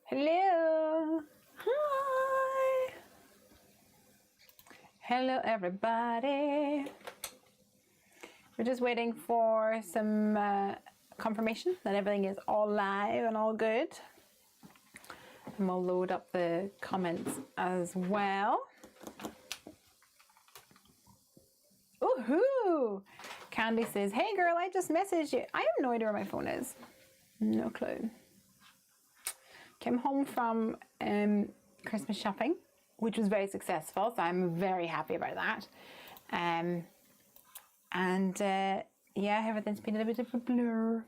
Hello. Hi. Hello, everybody. We're just waiting for some confirmation that everything is all live and all good. And we'll load up the comments as well. Woohoo! Candy says, hey girl, I just messaged you. I have no idea where my phone is. No clue. Came home from Christmas shopping, which was very successful, so I'm very happy about that. Yeah, everything's been a bit of a blur.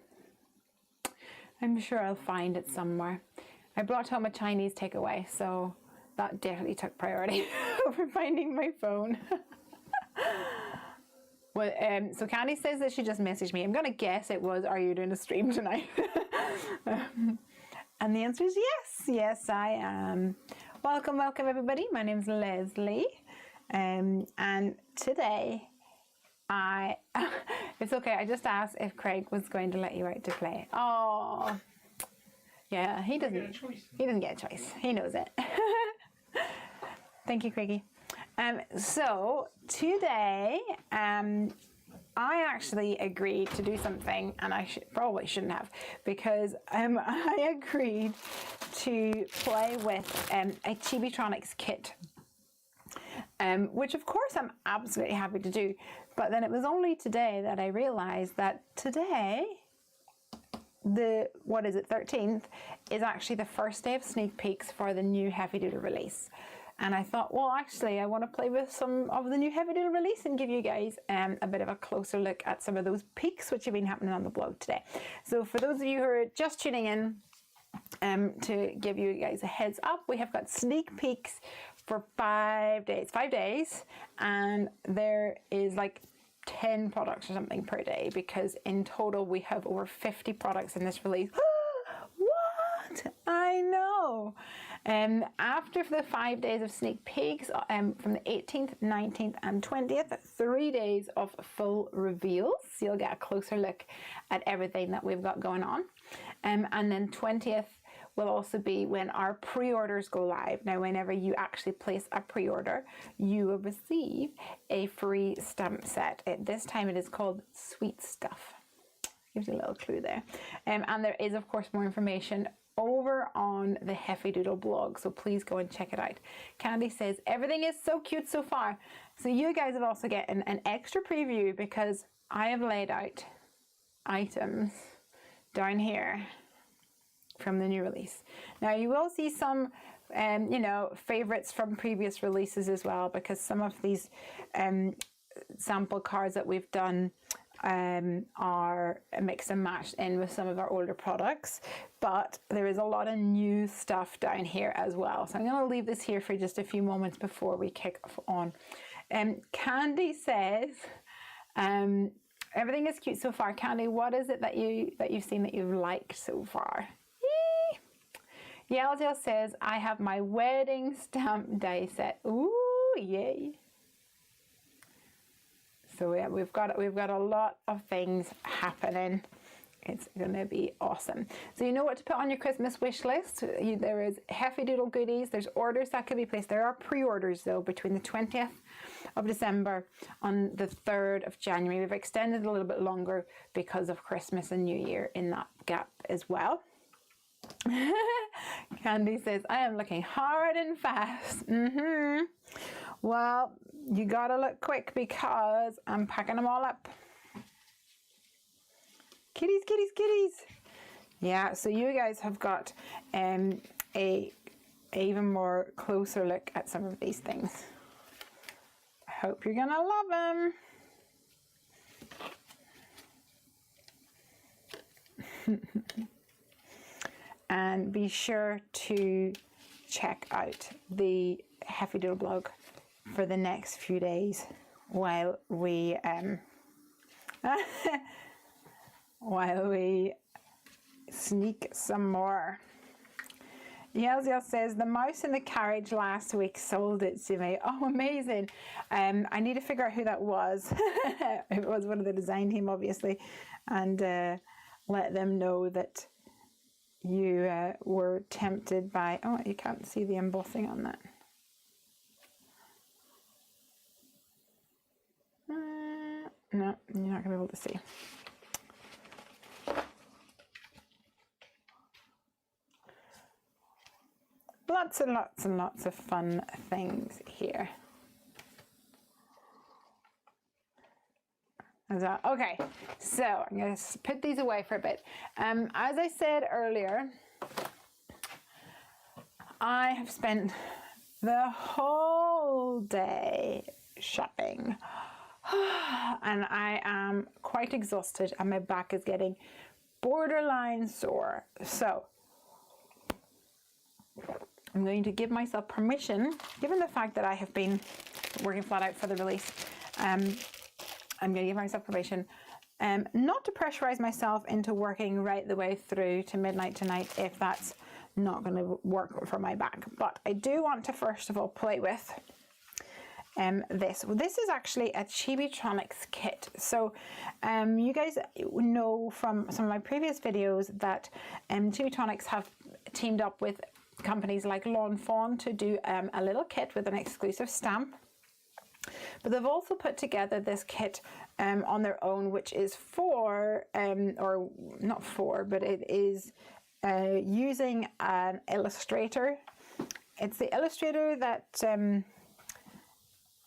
I'm sure I'll find it somewhere. I brought home a Chinese takeaway, so that definitely took priority over finding my phone. Well, so Candy says that she just messaged me. I'm gonna guess it was, are you doing a stream tonight? And the answer is yes. Yes, I am. Welcome, welcome everybody. My name's Lesley. And today it's okay, I just asked if Craig was going to let you out to play. Oh, yeah, he doesn't get a choice. He knows it. Thank you, Craigie. So today, I actually agreed to do something, and I probably shouldn't have, because I agreed to play with a Chibitronics kit, which of course I'm absolutely happy to do. But then it was only today that I realized that today, the 13th, is actually the first day of sneak peeks for the new Heffy Doodle release. And I thought, well, actually, I want to play with some of the new Heffy Doodle release and give you guys a bit of a closer look at some of those peaks which have been happening on the blog today. So for those of you who are just tuning in, to give you guys a heads up, we have got sneak peeks for 5 days, and there is like 10 products or something per day, because in total we have over 50 products in this release. What? I know. After the 5 days of sneak peeks, from the 18th, 19th and 20th, 3 days of full reveals. So you'll get a closer look at everything that we've got going on. And then 20th will also be when our pre-orders go live. Now, whenever you actually place a pre-order, you will receive a free stamp set. This time it is called Sweet Stuff. Gives you a little clue there. And there is, of course, more information over on the Heffy Doodle blog, so please go and check it out. Candy says, everything is so cute so far. So you guys have also gotten an extra preview, because I have laid out items down here from the new release. Now you will see some you know, favorites from previous releases as well, because some of these sample cards that we've done are a mix and match in with some of our older products, but there is a lot of new stuff down here as well. So I'm going to leave this here for just a few moments before we kick on. Candy says, everything is cute so far. Candy, what is it that you've seen that you've liked so far? Yelzel says, I have my wedding stamp die set. Ooh, yay. So yeah, we've got a lot of things happening. It's going to be awesome. So you know what to put on your Christmas wish list. There is Heffy Doodle goodies. There's orders that could be placed. There are pre-orders though between the 20th of December on the 3rd of January. We've extended a little bit longer because of Christmas and New Year in that gap as well. Candy says, I am looking hard and fast. Well, you gotta look quick, because I'm packing them all up. Kitties, kitties, kitties. Yeah, so you guys have got a even more closer look at some of these things. I hope you're gonna love them. And be sure to check out the Heffy Doodle blog for the next few days while we sneak some more. Yelzel says, the mouse in the carriage last week sold it to me. Oh, amazing. I need to figure out who that was. It was one of the design team, obviously, and let them know that you were tempted by, oh, you can't see the embossing on that. No, you're not going to be able to see. Lots and lots and lots of fun things here. Okay, so I'm going to put these away for a bit. As I said earlier, I have spent the whole day shopping and I am quite exhausted and my back is getting borderline sore. So I'm going to give myself permission, given the fact that I have been working flat out for the release, I'm going to give myself permission not to pressurize myself into working right the way through to midnight tonight if that's not going to work for my back. But I do want to first of all play with this. Well, this is actually a Chibitronics kit. So you guys know from some of my previous videos that Chibitronics have teamed up with companies like Lawn Fawn to do a little kit with an exclusive stamp. But they've also put together this kit on their own, which is for, or not for, but it is using an illustrator. It's the illustrator that,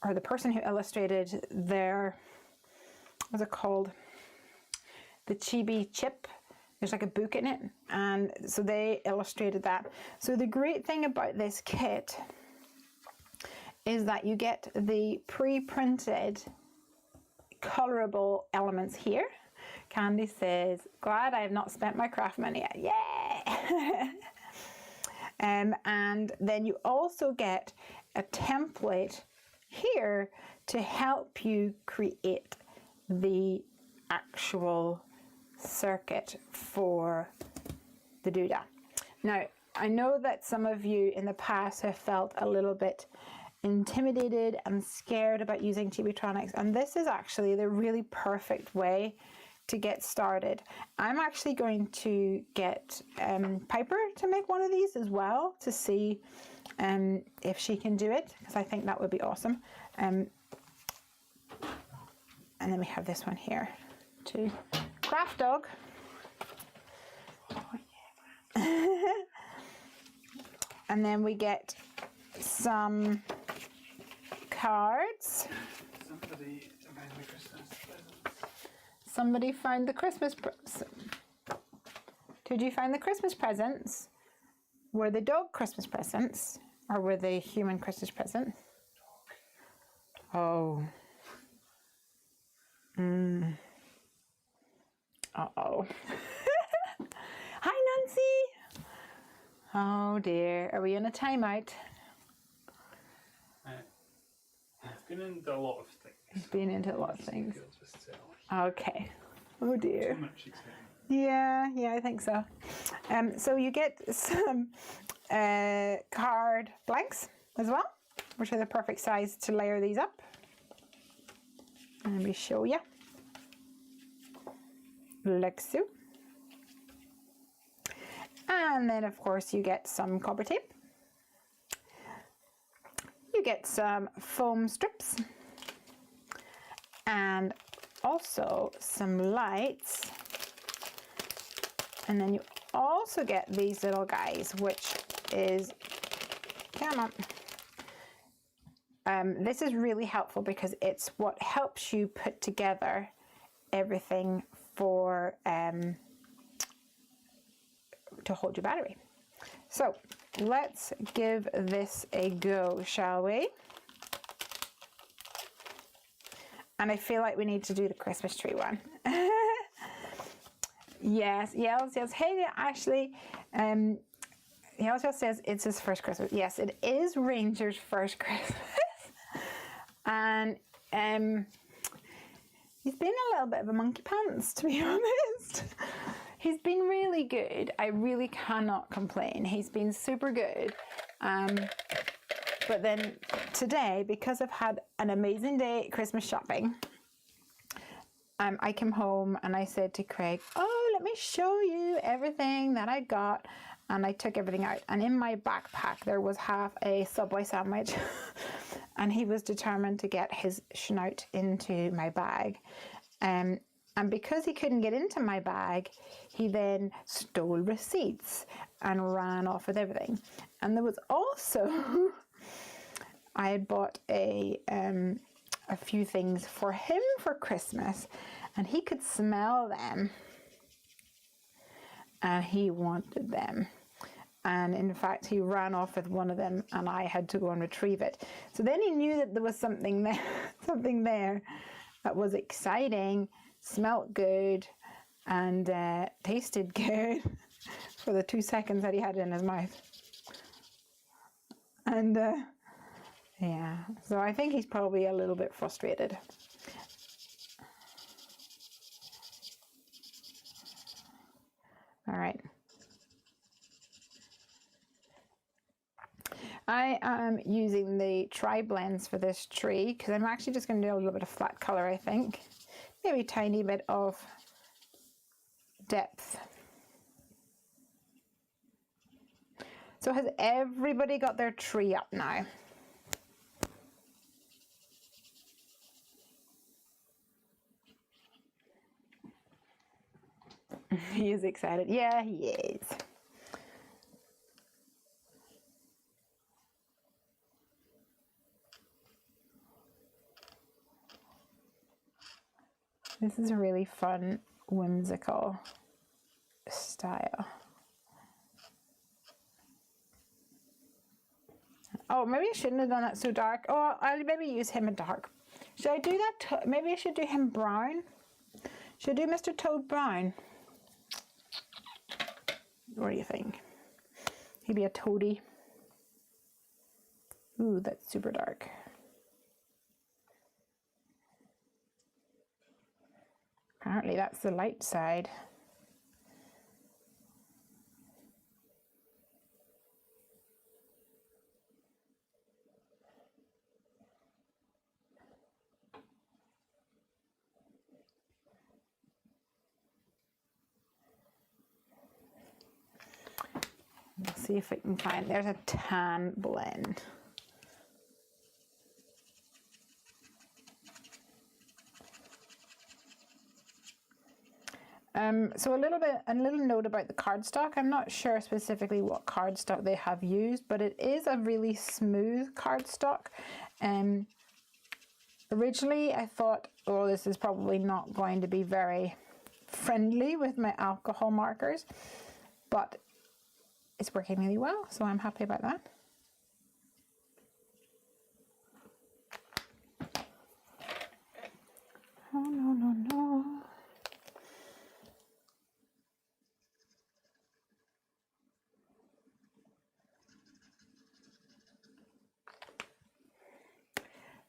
or the person who illustrated their, what's it called? The Chibi Chip. There's like a book in it, and so they illustrated that. So the great thing about this kit is that you get the pre-printed colorable elements here. Candy says, glad I have not spent my craft money yet. Yeah! And then you also get a template here to help you create the actual circuit for the doodah. Now, I know that some of you in the past have felt a little bit intimidated and scared about using Chibitronics, and this is actually the really perfect way to get started. I'm actually going to get Piper to make one of these as well to see if she can do it, because I think that would be awesome. And then we have this one here too. Craft Dog. Oh, yeah. And then we get some cards. Somebody found the Christmas presents. Did you find the Christmas presents? Were the dog Christmas presents or were they human Christmas presents? Oh. Uh-oh. Hi, Nancy. Oh dear. Are we in a timeout? I've been into a lot of things. He's been into a lot of things. Okay. Oh dear. Too much excitement. Yeah, I think so. So you get some card blanks as well, which are the perfect size to layer these up. And let me show you. Like so. And then of course you get some copper tape. You get some foam strips and also some lights. And then you also get these little guys, which is, come on. This is really helpful because it's what helps you put together everything for to hold your battery. So let's give this a go, shall we? And I feel like we need to do the Christmas tree one. Yes. Hey, Ashley. He also says it's his first Christmas. Yes, it is Ranger's first Christmas. And he's been a little bit of a monkey pants, to be honest. He's been really good. I really cannot complain. He's been super good. But then today, because I've had an amazing day at Christmas shopping, I came home and I said to Craig, oh, let me show you everything that I got. And I took everything out. And in my backpack, there was half a Subway sandwich. And he was determined to get his snout into my bag. And because he couldn't get into my bag, he then stole receipts and ran off with everything. And there was also, I had bought a few things for him for Christmas, and he could smell them, and he wanted them. And in fact, he ran off with one of them, and I had to go and retrieve it. So then he knew that there was something there, something there that was exciting, smelt good, and tasted good for the 2 seconds that he had it in his mouth. And yeah, so I think he's probably a little bit frustrated. All right. I am using the tri-blends for this tree because I'm actually just going to do a little bit of flat color, I think. Maybe a tiny bit of depth. So has everybody got their tree up now? He is excited. Yeah, he is. This is a really fun, whimsical style. Oh, maybe I shouldn't have done that so dark. Oh, I'll maybe use him in dark. Should I do that? Maybe I should do him brown. Should I do Mr. Toad brown? What do you think? He'd be a toady. Ooh, that's super dark. Apparently that's the light side. Let's see if we can find, there's a tan blend. So a little note about the cardstock. I'm not sure specifically what cardstock they have used, but it is a really smooth cardstock. Originally I thought, oh, this is probably not going to be very friendly with my alcohol markers, but it's working really well, so I'm happy about that. Oh, no, no, no.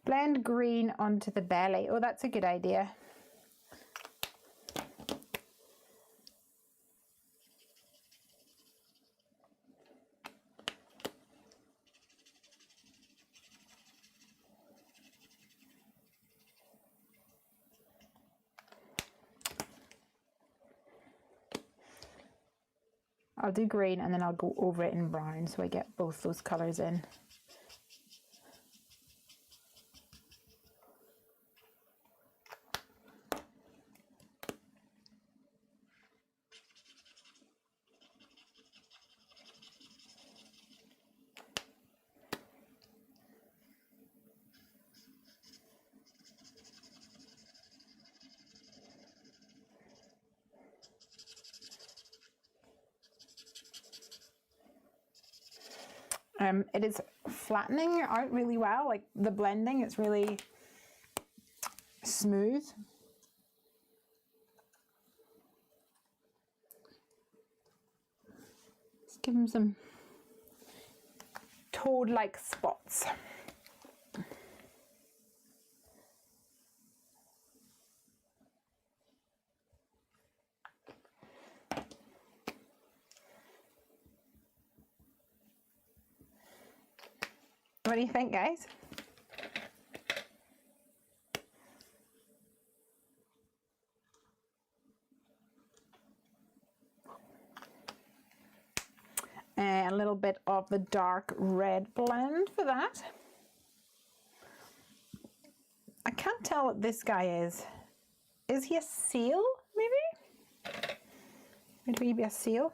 Blend green onto the belly. Oh, that's a good idea. I'll do green and then I'll go over it in brown so I get both those colors in. It is flattening out really well, like the blending, it's really smooth. Let's give him some toad-like spots. What do you think, guys? little bit of the dark red blend for that. I can't tell what this guy is. Is he a seal, maybe? Would he be a seal?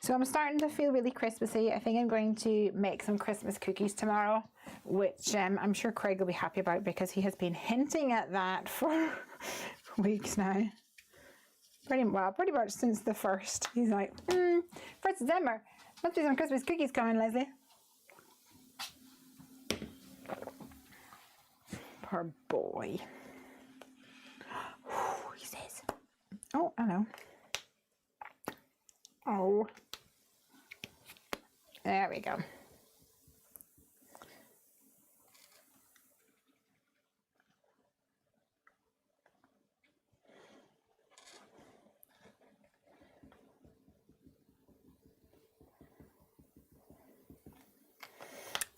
So I'm starting to feel really Christmassy. I think I'm going to make some Christmas cookies tomorrow, which I'm sure Craig will be happy about because he has been hinting at that for weeks now. Pretty much since the 1st. He's like, 1st December, must be some Christmas cookies coming, Lesley. Poor boy. He says, oh, I know. Oh. There we go.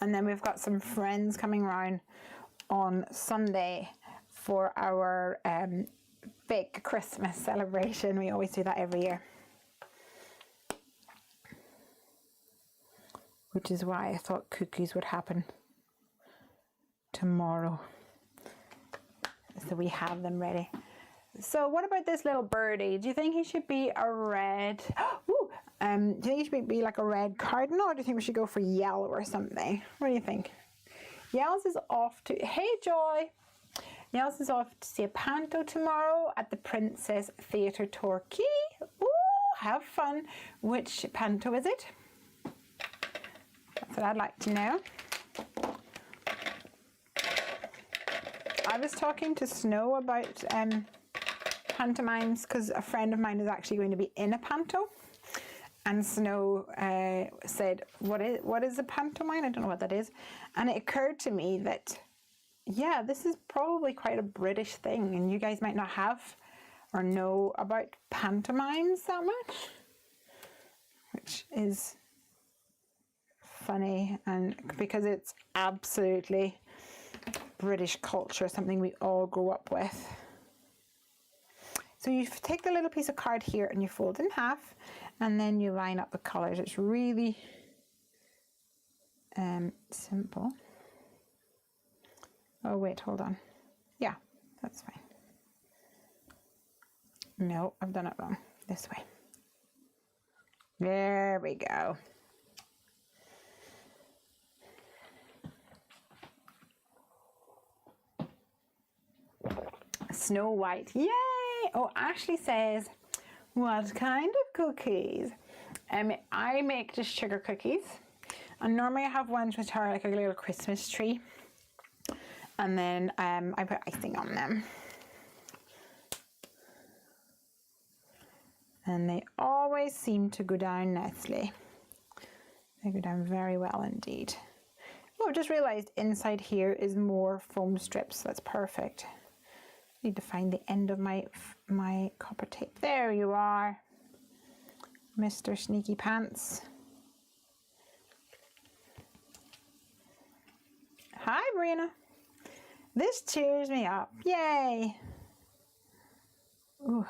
And then we've got some friends coming around on Sunday for our big Christmas celebration. We always do that every year. Which is why I thought cookies would happen tomorrow. So we have them ready. So what about this little birdie? Do you think he should be a red? Ooh, do you think he should be like a red cardinal, or do you think we should go for yellow or something? What do you think? Yells is off to, hey Joy! Yells is off to see a panto tomorrow at the Princess Theatre Torquay. Ooh, have fun. Which panto is it? That's what I'd like to know. I was talking to Snow about pantomimes because a friend of mine is actually going to be in a panto, and Snow said, what is a pantomime? I don't know what that is. And it occurred to me that, yeah, this is probably quite a British thing, and you guys might not have or know about pantomimes that much, which is funny, and because it's absolutely British culture, something we all grew up with. So you take the little piece of card here and you fold in half, and then you line up the colors. It's really simple. Oh wait, hold on. Yeah, that's fine. No, I've done it wrong. This way. There we go. Snow White, yay! Oh, Ashley says, what kind of cookies? I make just sugar cookies, and normally I have ones which are like a little Christmas tree, and then I put icing on them, and they always seem to go down nicely. They go down very well indeed. Oh, I've just realized inside here is more foam strips. That's perfect. Need to find the end of my copper tape. There you are, Mr. Sneaky Pants. Hi, Brina. This cheers me up. Yay. Ooh,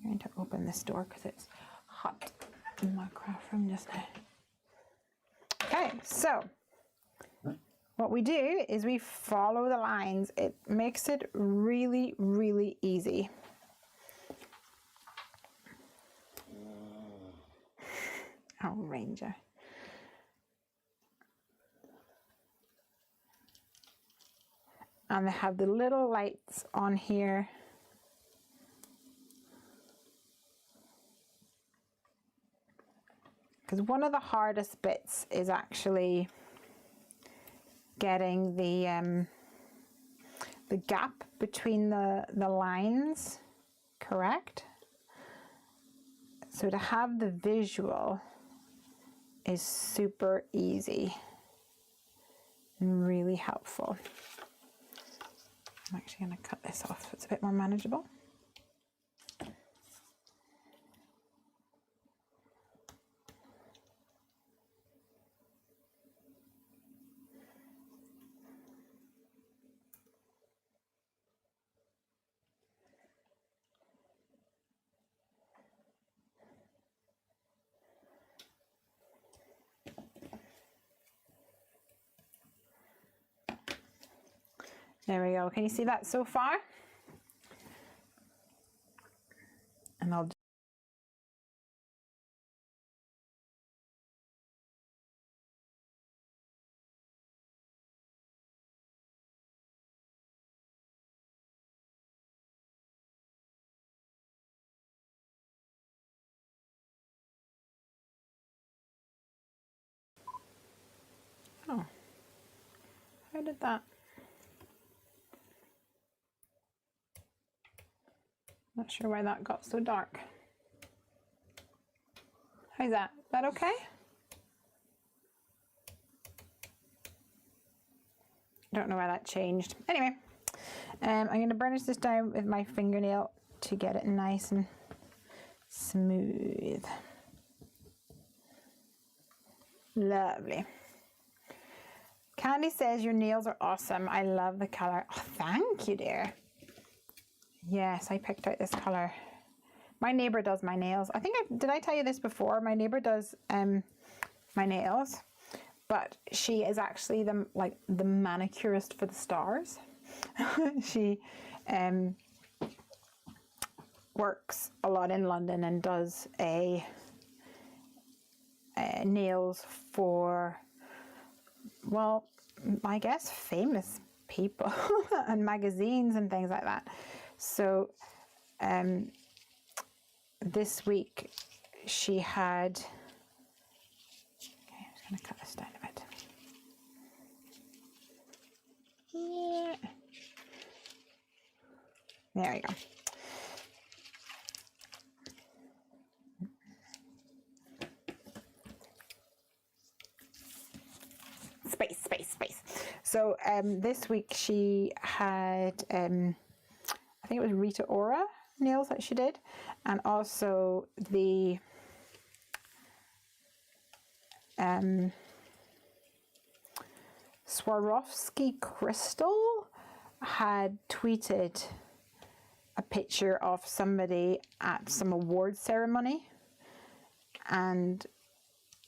I'm going to open this door because it's hot in my craft room just now. Okay, so what we do is we follow the lines. It makes it really, really easy. Oh, Ranger. And they have the little lights on here because one of the hardest bits is actually getting the gap between the lines correct. So to have the visual is super easy and really helpful. I'm actually going to cut this off so it's a bit more manageable. There we go. Can you see that so far? And I'll oh, how did that? Not sure why that got so dark. How's that? Is that okay? Don't know why that changed. Anyway, I'm going to burnish this down with my fingernail to get it nice and smooth. Lovely. Candy says your nails are awesome. I love the color. Oh, thank you, dear. Yes, I picked out this color. My neighbor does my nails. I think did I tell you this before? My neighbor does my nails, but she is actually the manicurist for the stars. She works a lot in London and does nails for, well, I guess famous people and magazines and things like that. So this week she had, okay, I'm just going to cut this down a bit. Yeah. There we go. Space. So this week she had, I think it was Rita Ora nails that she did, and also the Swarovski Crystal had tweeted a picture of somebody at some award ceremony, and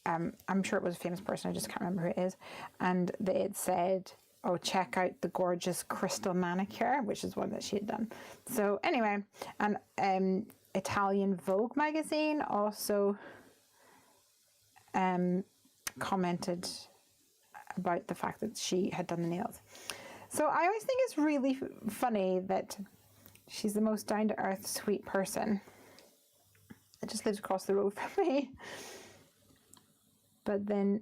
I'm sure it was a famous person, I just can't remember who it is, and they had said, oh, check out the gorgeous crystal manicure, which is one that she had done. So anyway, and Italian Vogue magazine also commented about the fact that she had done the nails. So I always think it's really funny that she's the most down-to-earth, sweet person that just lives across the road from me. But then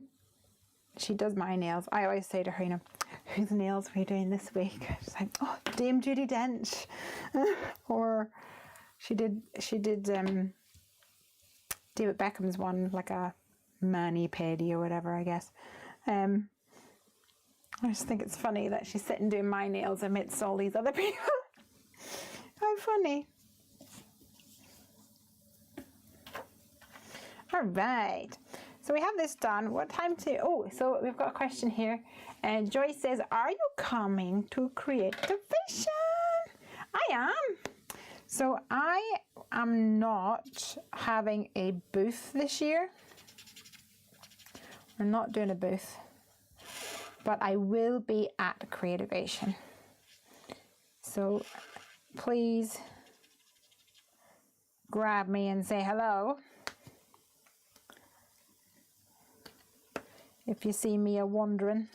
she does my nails. I always say to her, you know, whose nails are you doing this week? She's like, oh, Dame Judi Dench. Or she did David Beckham's one, like a mani-pedi or whatever, I guess. I just think it's funny that she's sitting doing my nails amidst all these other people. How funny. All right. So we have this done. What time to, oh, so we've got a question here. And Joyce says, are you coming to Creative Vision? I am. So I am not having a booth this year. We're not doing a booth, but I will be at Creative Vision. So please grab me and say hello. If you see me a-wandering.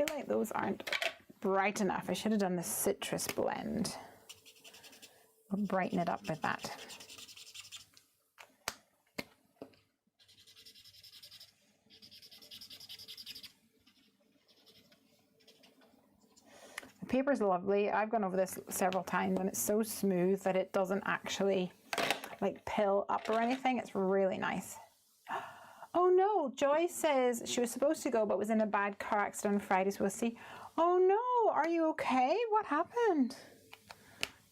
feel like those aren't bright enough. I should have done the citrus blend. I'll brighten it up with that. The paper's lovely. I've gone over this several times and it's so smooth that it doesn't actually like pill up or anything. It's really nice. Oh no, Joy says she was supposed to go but was in a bad car accident on Friday, so we'll see. Oh no, are you okay? What happened?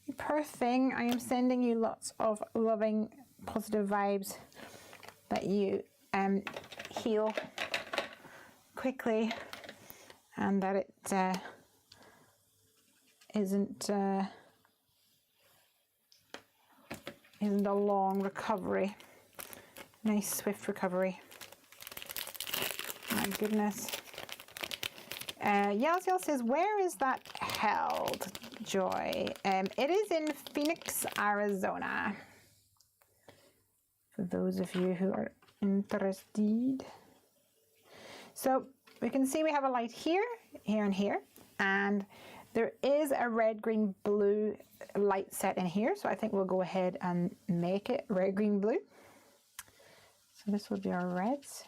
You poor thing. I am sending you lots of loving, positive vibes that you heal quickly and that it isn't a long recovery. Nice swift recovery. My goodness. Yalziel says, where is that held, Joy? It is in Phoenix, Arizona. For those of you who are interested. So we can see we have a light here, here, and here. And there is a red, green, blue light set in here. So I think we'll go ahead and make it red, green, blue. So this will be our reds.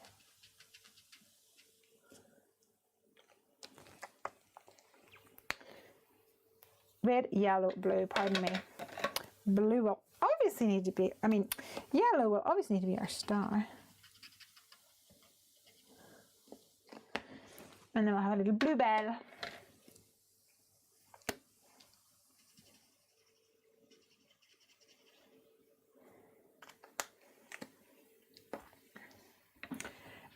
Red, yellow, blue, pardon me. Blue will obviously need to be, yellow will obviously need to be our star. And then we'll have a little blue bell.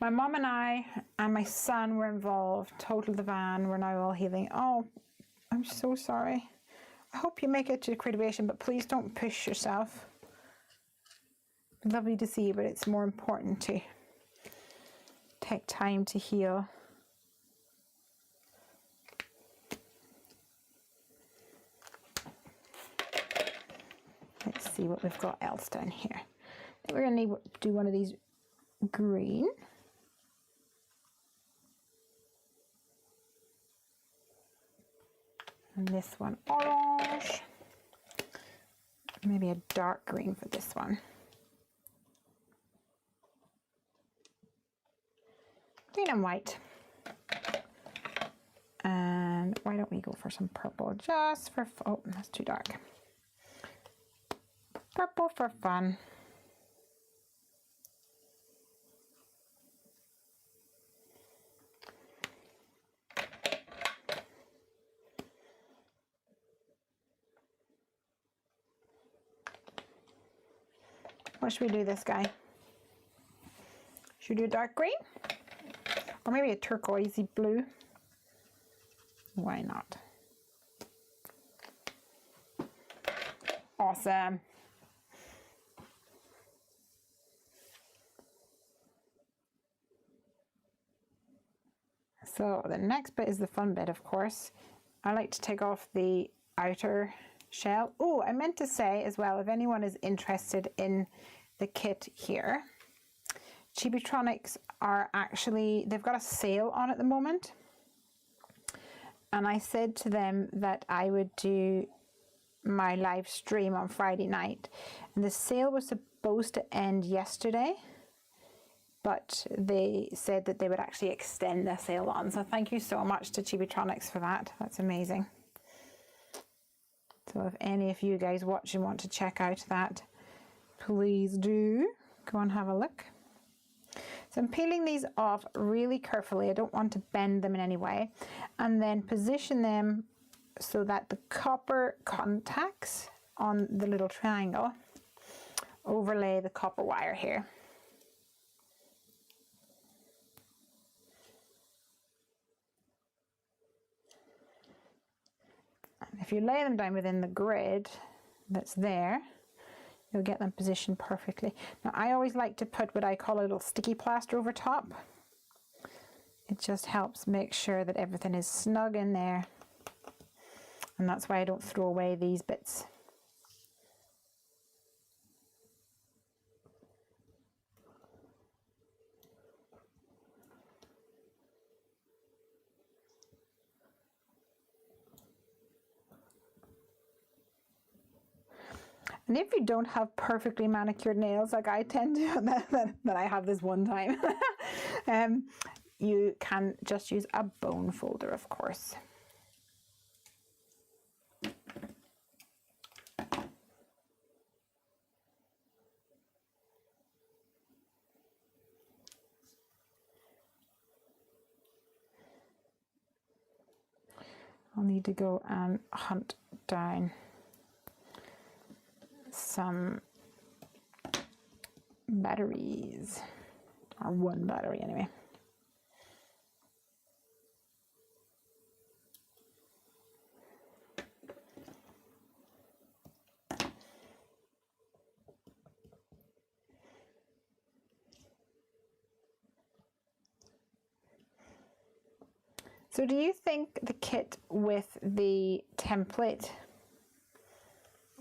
My mom and I and my son were involved, totaled the van, we're now all healing. Oh, I'm so sorry. I hope you make it to graduation, but please don't push yourself. Lovely to see you, but it's more important to take time to heal. Let's see what we've got else down here. We're going to need to do one of these green. And this one orange. Maybe a dark green for this one. Green and white. And why don't we go for some purple just for, oh, that's too dark. Purple for fun. What should we do this guy? Should we do a dark green? Or maybe a turquoisey blue? Why not? Awesome. So the next bit is the fun bit, of course. I like to take off the outer shell. Oh, I meant to say as well, if anyone is interested in the kit here, Chibitronics are actually, they've got a sale on at the moment. And I said to them that I would do my live stream on Friday night. And the sale was supposed to end yesterday, but they said that they would actually extend the sale on. So thank you so much to Chibitronics for that. That's amazing. So if any of you guys watching want to check out that, please do go and have a look. So I'm peeling these off really carefully. I don't want to bend them in any way. And then position them so that the copper contacts on the little triangle overlay the copper wire here. If you lay them down within the grid that's there, you'll get them positioned perfectly. Now I always like to put what I call a little sticky plaster over top. It just helps make sure that everything is snug in there. And that's why I don't throw away these bits. And if you don't have perfectly manicured nails like I tend to, that I have this one time, you can just use a bone folder, of course. I'll need to go and hunt down some batteries, or one battery anyway. So do you think the kit with the template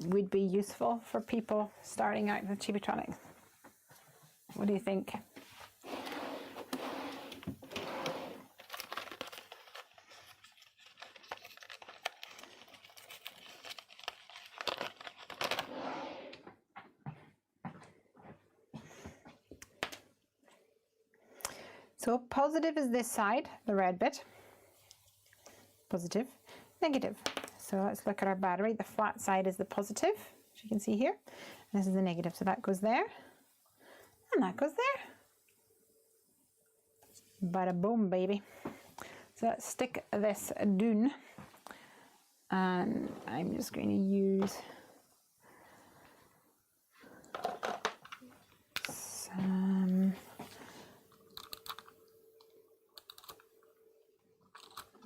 would be useful for people starting out with Chibitronics? What do you think? So positive is this side, the red bit. Positive, negative. So let's look at our battery. The flat side is the positive, as you can see here. And this is the negative. So that goes there. And that goes there. Bada boom, baby. So let's stick this down. And I'm just going to use some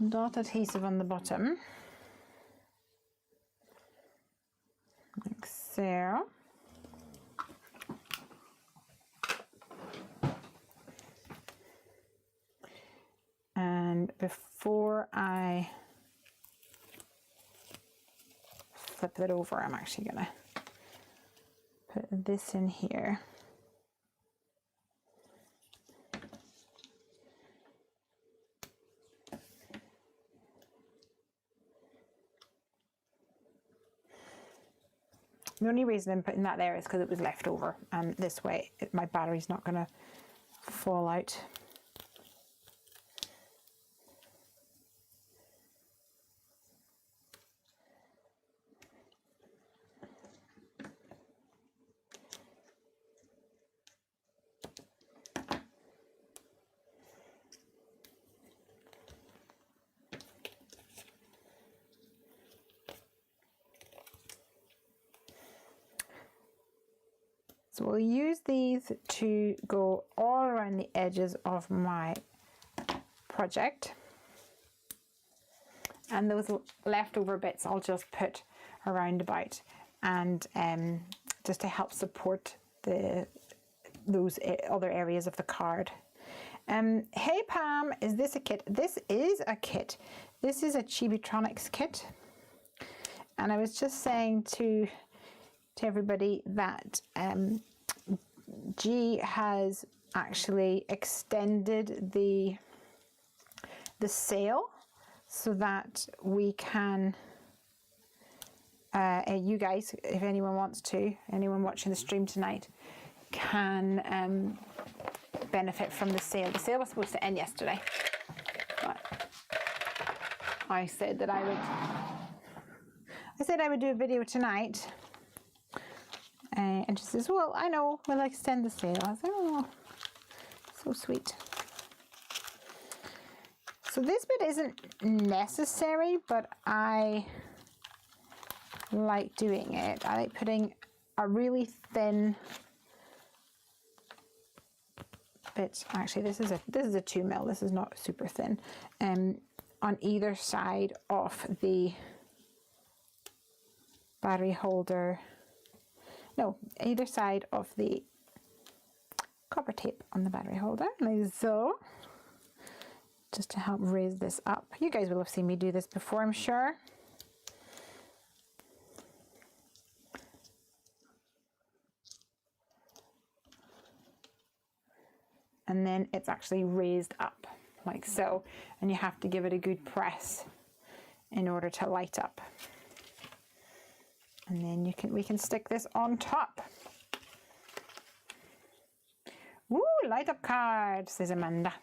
dot adhesive on the bottom, like so. And before I flip it over, I'm actually gonna put this in here. The only reason I'm putting that there is because it was left over, and this way my battery's not going to fall out. So we'll use these to go all around the edges of my project. And those leftover bits I'll just put around about, and just to help support those other areas of the card. Hey Pam, is this a kit? This is a kit. This is a Chibitronics kit. And I was just saying to everybody that G has actually extended the sale so that we can, you guys, if anyone wants to, anyone watching the stream tonight, can benefit from the sale. The sale was supposed to end yesterday, but I said that I would do a video tonight. And she says, well, I know, we'll extend the sale. I said, oh, so sweet. So this bit isn't necessary, but I like doing it. I like putting a really thin bit. Actually, this is a 2mm. This is not super thin. On either side of the battery holder. No, either side of the copper tape on the battery holder, like so, just to help raise this up. You guys will have seen me do this before, I'm sure. And then it's actually raised up, like so, and you have to give it a good press in order to light up. And then we can stick this on top. Woo, light up card, says Amanda.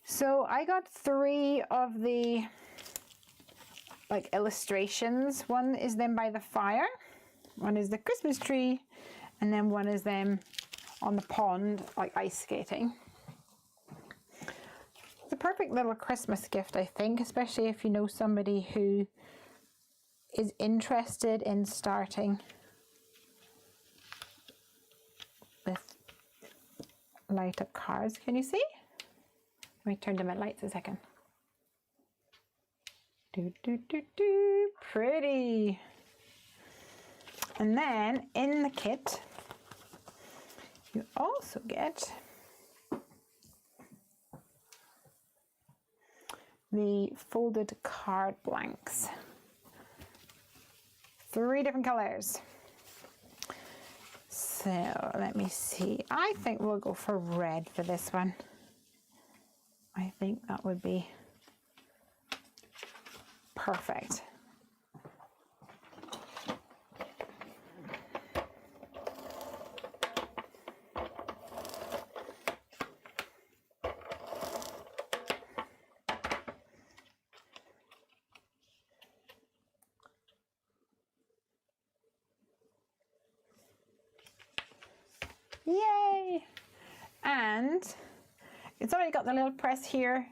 So I got 3 of the like illustrations. One is them by the fire, one is the Christmas tree, and then one is them on the pond, like ice skating. It's a perfect little Christmas gift, I think, especially if you know somebody who is interested in starting with light up cards. Can you see? Let me turn down my lights a second. Pretty. And then in the kit, you also get the folded card blanks. 3 different colors. So let me see. I think we'll go for red for this one. I think that would be perfect. Yay! And it's already got the little press here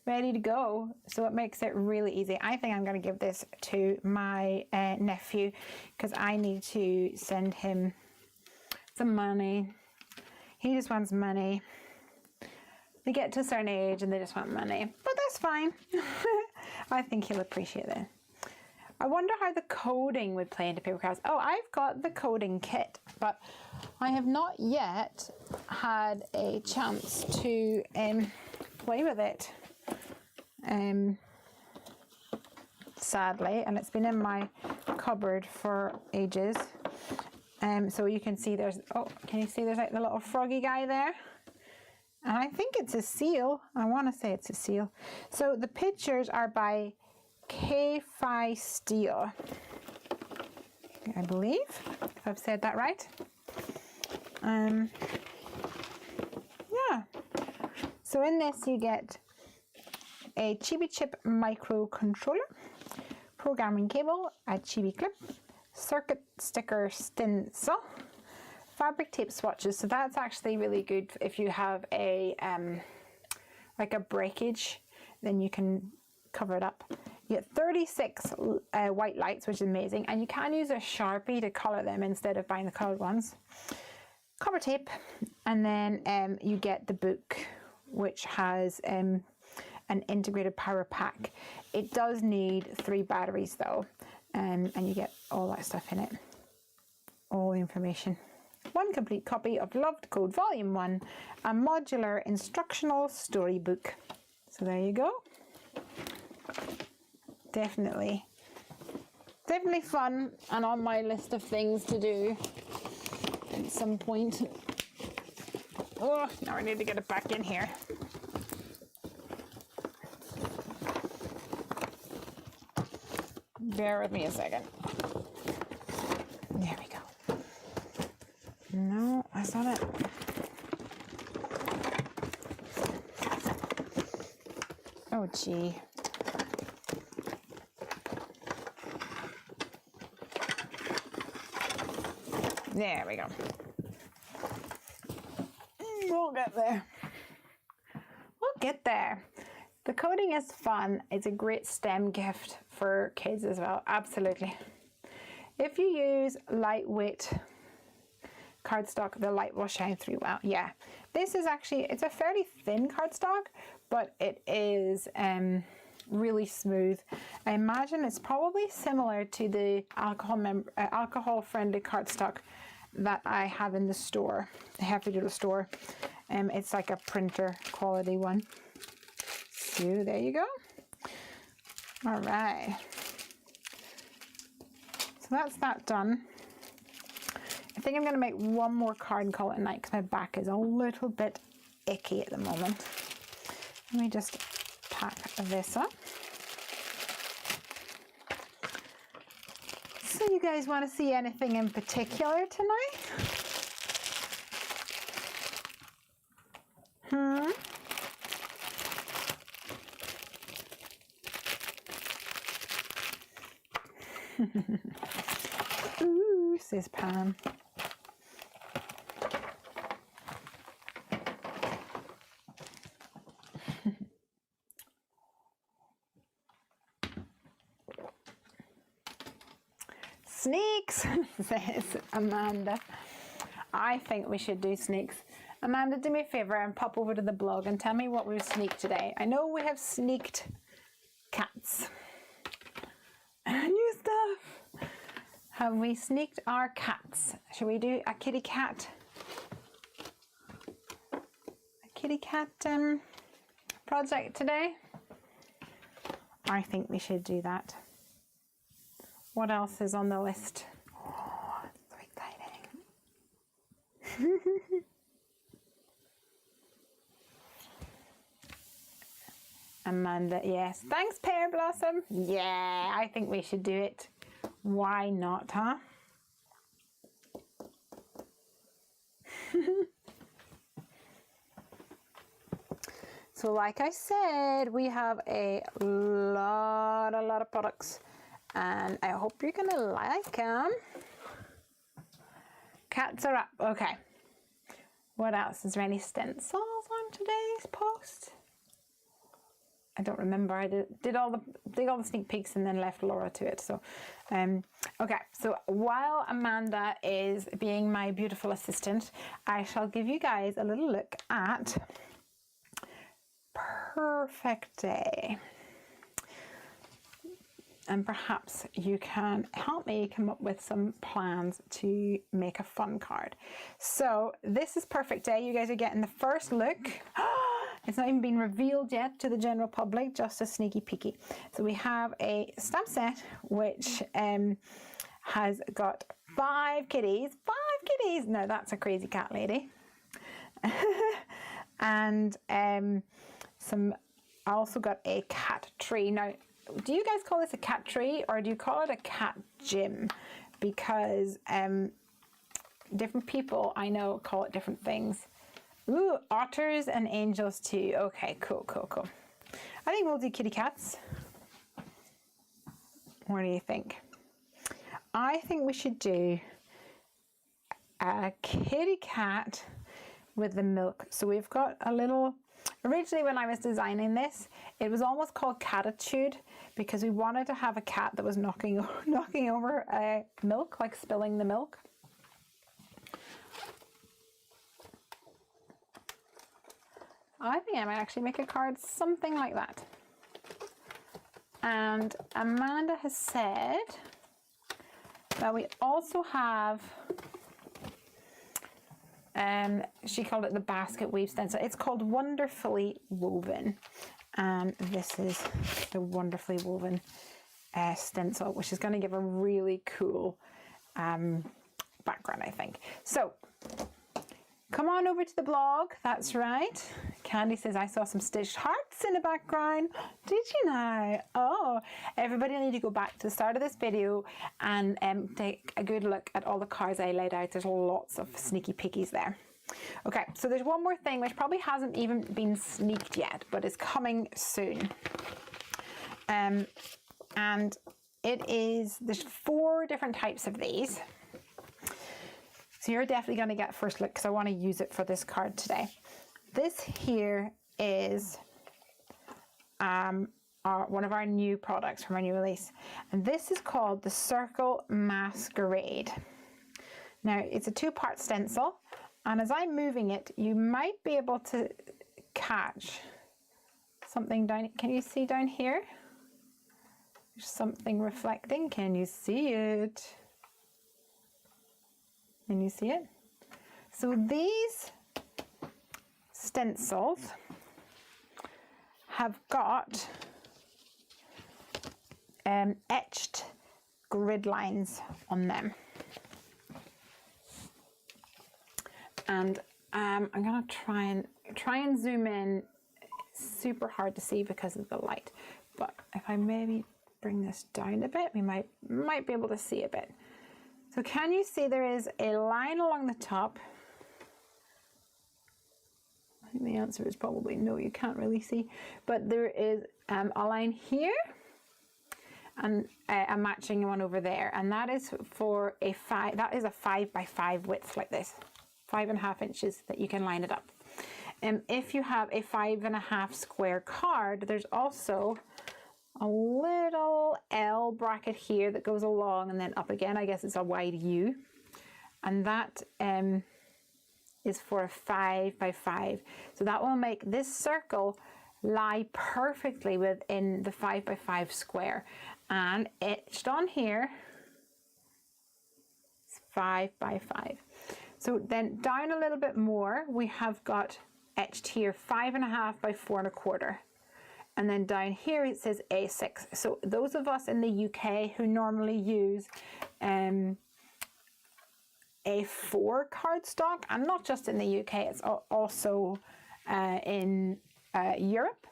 ready to go, so it makes it really easy. I think I'm going to give this to my nephew because I need to send him some money. He just wants money. They get to a certain age and they just want money, but that's fine. I think he'll appreciate it. I wonder how the coding would play into paper crafts. Oh, I've got the coding kit, but I have not yet had a chance to play with it. Sadly, and it's been in my cupboard for ages. So you can see there's, oh, can you see there's like the little froggy guy there? And I think it's a seal. I want to say it's a seal. So the pictures are by Heffy Steel, I believe, if I've said that right. Yeah. So in this you get a Chibi chip microcontroller, programming cable, a Chibi clip, circuit sticker stencil, fabric tape swatches. So that's actually really good if you have a like a breakage, then you can cover it up. You get 36 white lights, which is amazing, and you can use a Sharpie to color them instead of buying the colored ones. Cover tape, and then you get the book, which has an integrated power pack. It does need 3 batteries though, and you get all that stuff in it, all the information. 1 complete copy of Loved Code Volume 1, a modular instructional storybook. So there you go. Definitely fun, and on my list of things to do at some point. Oh, now I need to get it back in here. Bear with me a second. There we go. No, that's not it. Oh, gee. There we go. We'll get there. We'll get there. The coding is fun. It's a great STEM gift for kids as well. Absolutely. If you use lightweight cardstock, the light will shine through well. Yeah. This is actually, it's a fairly thin cardstock, but it is really smooth. I imagine it's probably similar to the alcohol-friendly cardstock that I have in the store, the Heffy Doodle store. It's like a printer quality one. So there you go. All right. So that's that done. I think I'm going to make one more card and call it a night because my back is a little bit icky at the moment. Let me just pack this up. So you guys want to see anything in particular tonight? Ooh, says Pam. Sneaks, says Amanda. I think we should do sneaks. Amanda, do me a favor and pop over to the blog and tell me what we've sneaked today. I know we have sneaked cats. New stuff. Have we sneaked our cats? Should we do a kitty cat? A kitty cat project today? I think we should do that. What else is on the list? Oh, so exciting. Amanda, yes. Thanks, Pear Blossom. Yeah, I think we should do it. Why not, huh? So like I said, we have a lot of products and I hope you're gonna like them. Cats are up. Okay. What else? Is there any stencils on today's post? I don't remember. I did all the sneak peeks and then left Laura to it. So, okay. So while Amanda is being my beautiful assistant, I shall give you guys a little look at Perfect Day. And perhaps you can help me come up with some plans to make a fun card. So this is Perfect Day. You guys are getting the first look. It's not even been revealed yet to the general public, just a sneaky peeky. So we have a stamp set which has got 5 kitties. 5 kitties! No, that's a crazy cat lady. And I also got a cat tree. Now, do you guys call this a cat tree or do you call it a cat gym? Because different people I know call it different things. Ooh, otters and angels too. Okay, cool. I think we'll do kitty cats. What do you think? I think we should do a kitty cat with the milk. So we've got a little, originally when I was designing this, it was almost called Catitude because we wanted to have a cat that was knocking over milk, like spilling the milk. I think I might actually make a card something like that. And Amanda has said that we also have, she called it the basket weave stencil. It's called Wonderfully Woven. And this is the Wonderfully Woven stencil, which is going to give a really cool background, I think. So come on over to the blog. That's right. Candy says, I saw some stitched hearts in the background. Did you know? Oh, everybody need to go back to the start of this video and take a good look at all the cards I laid out. There's lots of sneaky pickies there. Okay, so there's one more thing which probably hasn't even been sneaked yet, but is coming soon. And it is, there's 4 different types of these. So you're definitely going to get first look because I want to use it for this card today. This here is one of our new products from our new release. And this is called the Circle Masquerade. Now, it's a 2-part stencil. And as I'm moving it, you might be able to catch something down. Can you see down here? There's something reflecting. Can you see it? Can you see it? So these stencils have got etched grid lines on them. And I'm going to try and try and zoom in. It's super hard to see because of the light, but if I maybe bring this down a bit, we might be able to see a bit. So can you see there is a line along the top? I think the answer is probably no, you can't really see, but there is a line here and a matching one over there, and that is for a 5 by 5 width, like this, 5.5 inches that you can line it up. If you have a 5.5 square card, there's also a little L bracket here that goes along and then up again. I guess it's a wide U, and that is for a 5 by 5. So that will make this circle lie perfectly within the 5 by 5 square, and etched on here is 5 by 5. So then down a little bit more, we have got etched here 5.5 by 4.25, and then down here it says A6. So those of us in the UK who normally use A4 cardstock, and not just in the UK, it's also in Europe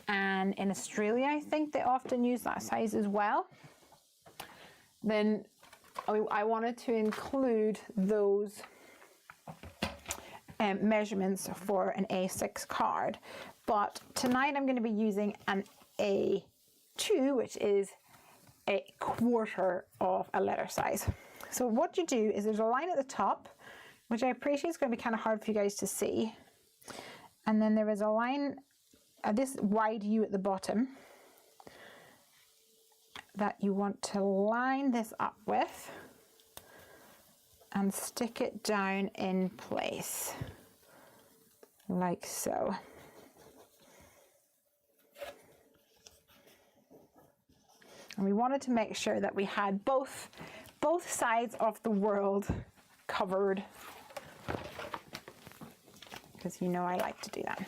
and in Australia, I think they often use that size as well. Then I wanted to include those measurements for an A6 card, but tonight I'm going to be using an A2, which is a quarter of a letter size. So what you do is there's a line at the top, which I appreciate is going to be kind of hard for you guys to see, and then there is a line, this wide U at the bottom, that you want to line this up with and stick it down in place like so. And we wanted to make sure that we had both sides of the world covered, because you know I like to do that.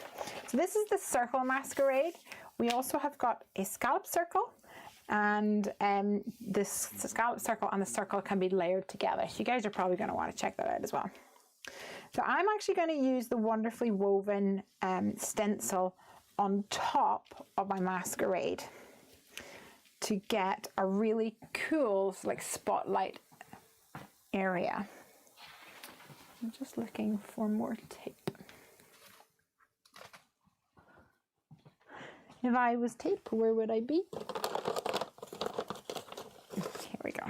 So this is the circle masquerade. We also have got a scallop circle, and this scallop circle and the circle can be layered together. So you guys are probably going to want to check that out as well. So I'm actually going to use the wonderfully woven stencil on top of my masquerade to get a really cool like spotlight area. I'm just looking for more tape. If I was tape, where would I be? Here we go.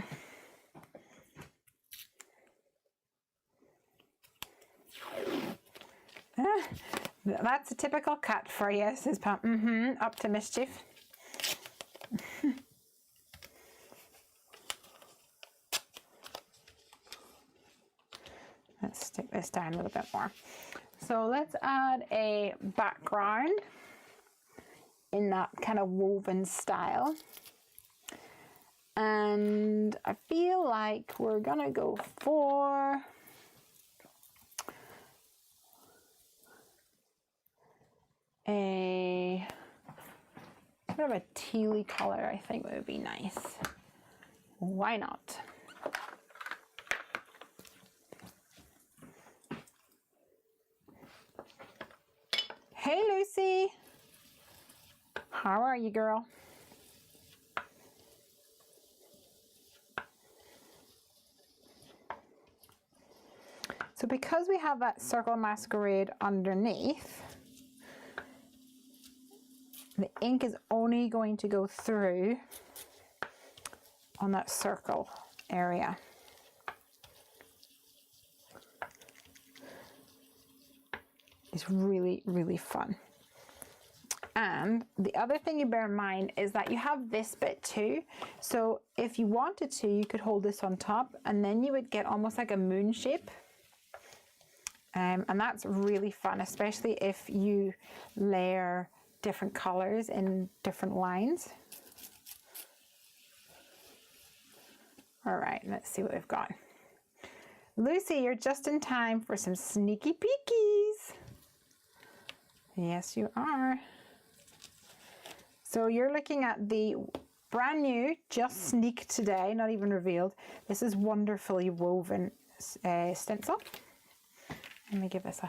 That's a typical cut for you, says Pam. Up to mischief. Let's stick this down a little bit more. So let's add a background in that kind of woven style. And I feel like we're gonna go for a sort of a tealy color. I think would be nice. Why not? Hey Lucy, how are you, girl? So because we have that circle masquerade underneath, the ink is only going to go through on that circle area. It's really, really fun. And the other thing you bear in mind is that you have this bit too. So if you wanted to, you could hold this on top and then you would get almost like a moon shape. And that's really fun, especially if you layer different colors in different lines. All right, let's see what we've got. Lucy, you're just in time for some sneaky peekies. Yes, you are. So you're looking at the brand new, just sneaked today, not even revealed. This is wonderfully woven stencil. Let me give this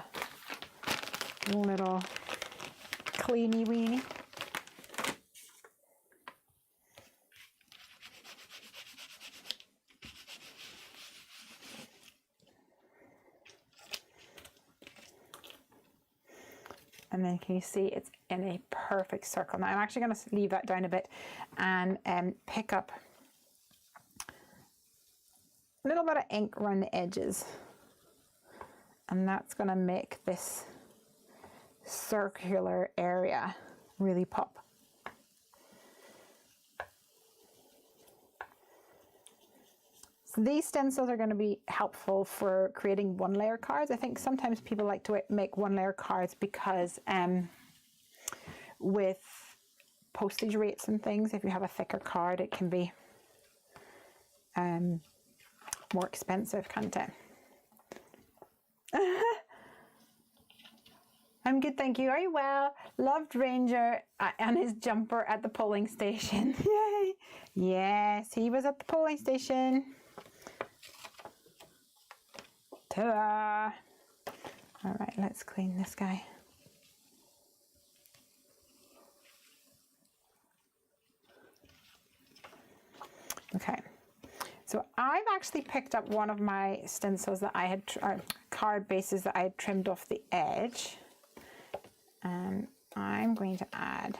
little cleany weeny. And then can you see it's in a perfect circle. Now I'm actually going to leave that down a bit and pick up a little bit of ink around the edges. And that's going to make this circular area really pop. So these stencils are going to be helpful for creating one layer cards. I think sometimes people like to make one layer cards because with postage rates and things, if you have a thicker card, it can be more expensive, can't it? I'm good, thank you. Are you well? Loved Ranger and his jumper at the polling station. Yay! Yes, he was at the polling station. Ta-da! All right, let's clean this guy. Okay, so I've actually picked up one of my stencils that I had, card bases that I had trimmed off the edge. And I'm going to add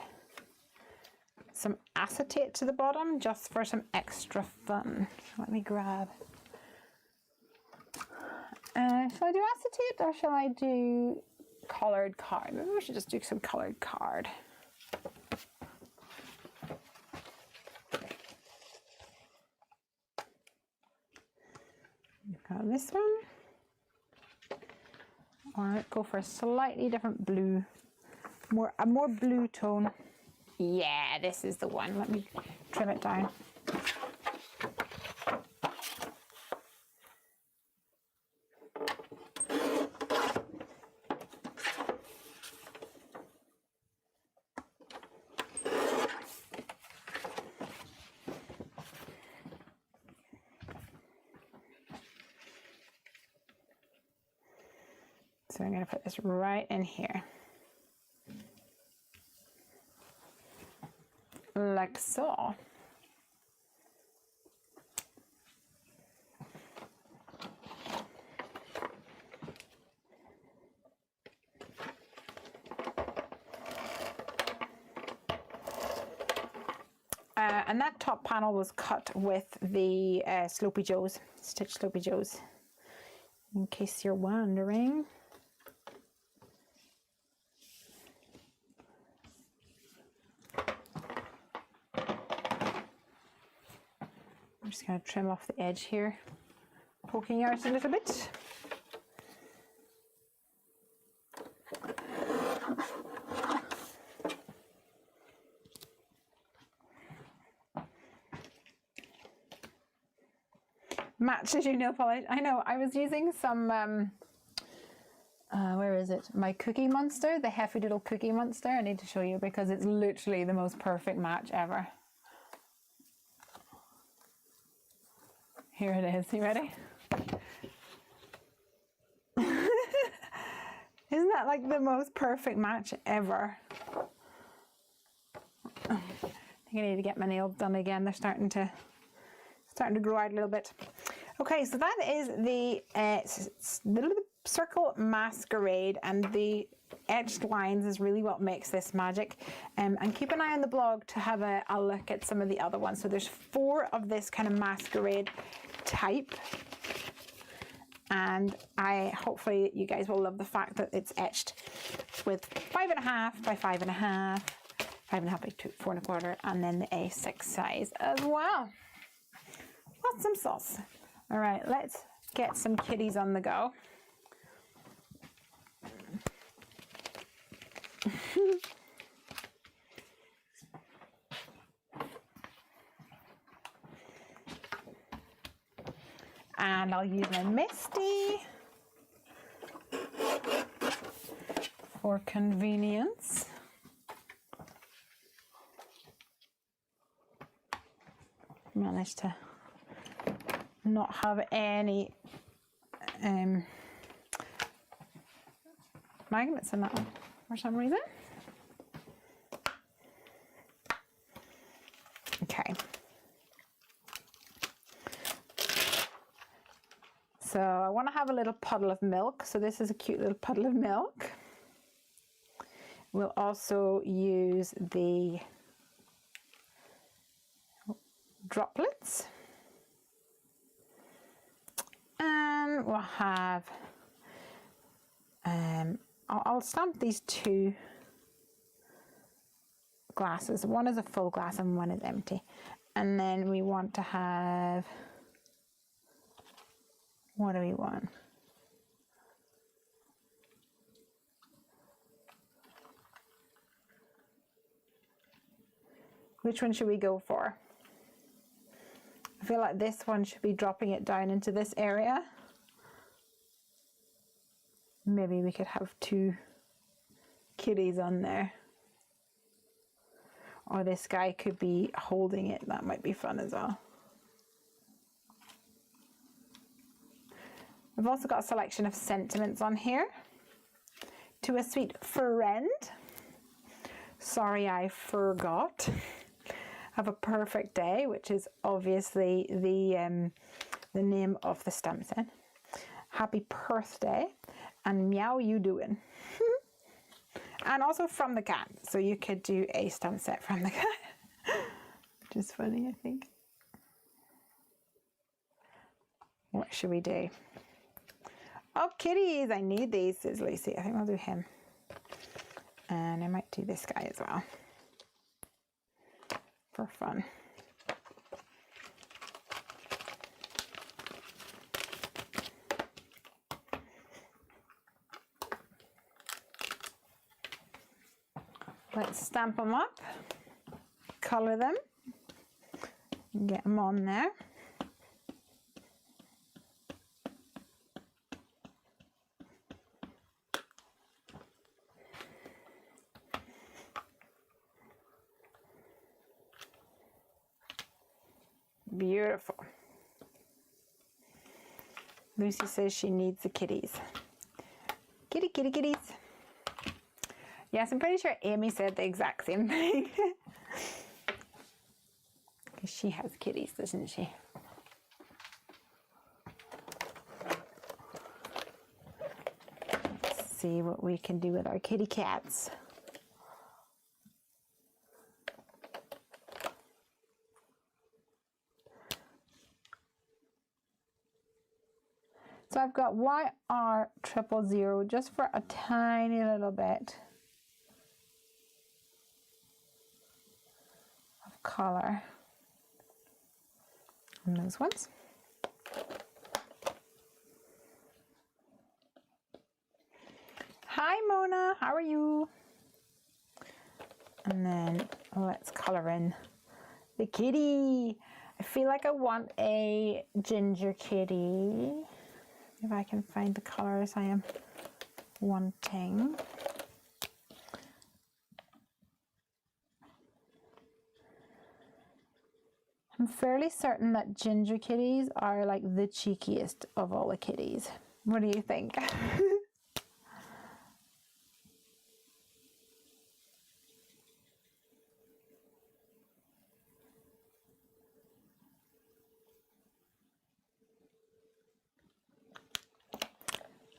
some acetate to the bottom just for some extra fun. Let me grab. Shall I do acetate or shall I do colored card? Maybe we should just do some colored card. We've got this one. Or go for a slightly different blue. A more blue tone. Yeah, this is the one. Let me trim it down. So I'm going to put this right in here. Like so. And that top panel was cut with the Slopey Joes, Stitch Slopey Joes, in case you're wondering. I'm just going to trim off the edge here, poking out a little bit. Matches your nail polish. I know, I was using some, where is it? My Cookie Monster, the Heffy Doodle Cookie Monster. I need to show you because it's literally the most perfect match ever. Here it is. You ready? Isn't that like the most perfect match ever? I think I need to get my nails done again. They're starting to grow out a little bit. Okay, so that is the little circle Masquerade, and the etched lines is really what makes this magic. And keep an eye on the blog to have a look at some of the other ones. So there's 4 of this kind of Masquerade type, and hopefully you guys will love the fact that it's etched with 5.5 by 5.5, 5.5 by 4 1/4, and then the A6 size as well. Lots of sauce. All right, let's get some kitties on the go. And I'll use my Misty for convenience. Managed to not have any magnets in that one for some reason. Okay. So I want to have a little puddle of milk. So this is a cute little puddle of milk. We'll also use the droplets. And we'll have, I'll stamp these two glasses. One is a full glass and one is empty. And then we want to have, what do we want? Which one should we go for? I feel like this one should be dropping it down into this area. Maybe we could have two kitties on there. Or this guy could be holding it. That might be fun as well. We've also got a selection of sentiments on here. To a sweet friend. Sorry I forgot. Have a perfect day, which is obviously the name of the stamp set. Happy birthday, and meow you doing. And also from the cat, so you could do a stamp set from the cat, which is funny, I think. What should we do? Oh, kitties, I need these, says Lucy. I think I'll do him. And I might do this guy as well. For fun. Let's stamp them up, color them, and get them on there. Beautiful. Lucy says she needs the kitties. Kitty, kitty, kitties. Yes, I'm pretty sure Amy said the exact same thing. Because she has kitties, doesn't she? Let's see what we can do with our kitty cats. So I've got YR000 just for a tiny little bit of color on those ones. Hi Mona, how are you? And then let's color in the kitty. I feel like I want a ginger kitty. If I can find the colors I am wanting. I'm fairly certain that ginger kitties are like the cheekiest of all the kitties. What do you think?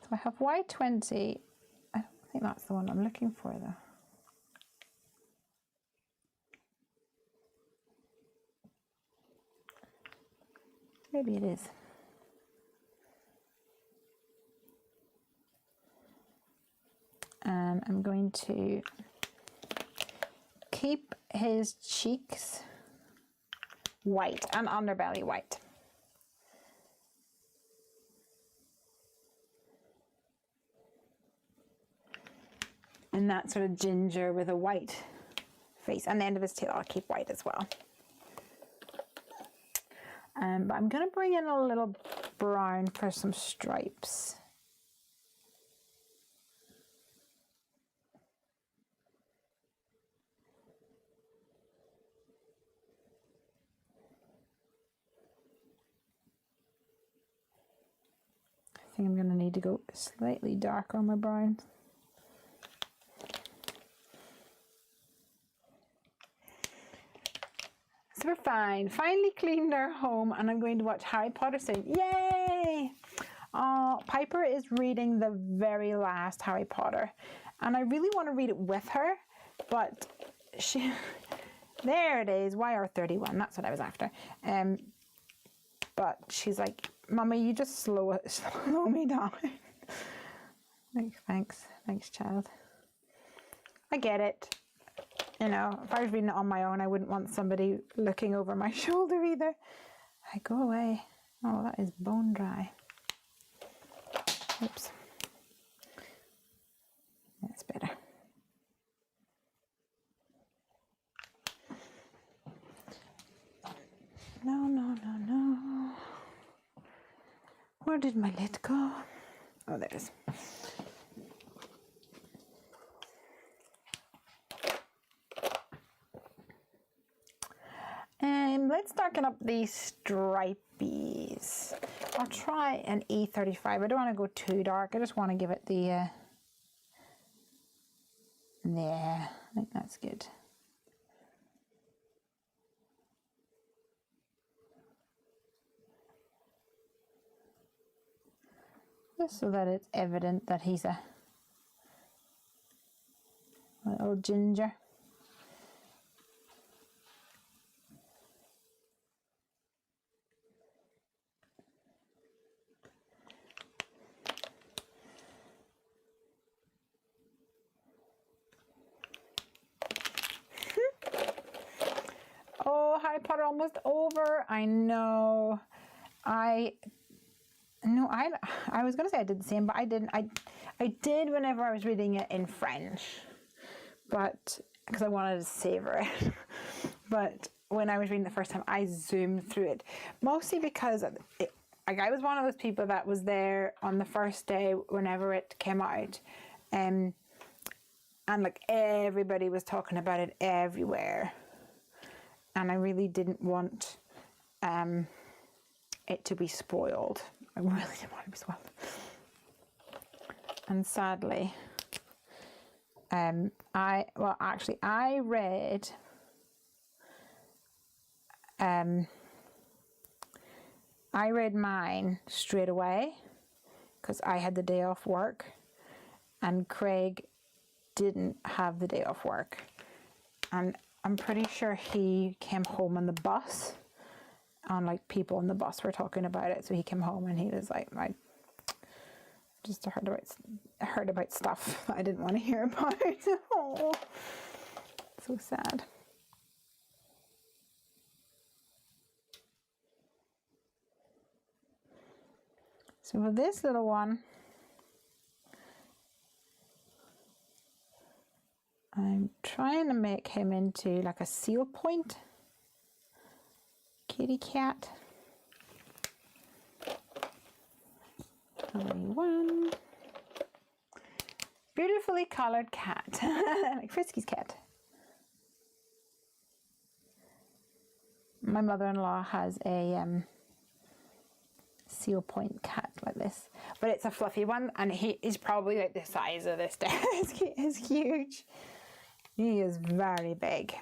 So I have Y20. I don't think that's the one I'm looking for though. Maybe it is. And I'm going to keep his cheeks white and underbelly white. And that sort of ginger with a white face. And the end of his tail I'll keep white as well. But I'm going to bring in a little brown for some stripes. I think I'm going to need to go slightly darker on my brown. sign. Finally cleaned our home and I'm going to watch Harry Potter soon. Yay! Piper is reading the very last Harry Potter and I really want to read it with her, but she... There it is, YR31, that's what I was after. But she's like, Mummy, you just slow me down. Like, thanks, child. I get it. You know, if I was reading it on my own, I wouldn't want somebody looking over my shoulder either. I go away. Oh, that is bone dry. Oops. That's better. No. Where did my lid go? Oh, there it is. Let's darken up these stripies. I'll try an E35. I don't want to go too dark. I just want to give it the... Yeah, I think that's good. Just so that it's evident that he's a little ginger. Oh, Harry Potter almost over. I know. I was going to say I did the same, but I didn't. I did whenever I was reading it in French, but because I wanted to savor it. But when I was reading the first time, I zoomed through it, mostly because I was one of those people that was there on the first day whenever it came out, and like everybody was talking about it everywhere, and I really didn't want it to be spoiled. I really didn't want it to be spoiled. And sadly, I read mine straight away because I had the day off work and Craig didn't have the day off work, and I'm pretty sure he came home on the bus, and like people on the bus were talking about it, so he came home and he was like, I just heard about stuff that I didn't want to hear about. Oh, so sad. So for this little one, I'm trying to make him into like a seal point kitty cat. One beautifully colored cat, like Frisky's cat. My mother-in-law has a seal point cat like this, but it's a fluffy one, and he is probably like the size of this desk. He is huge. He is very big.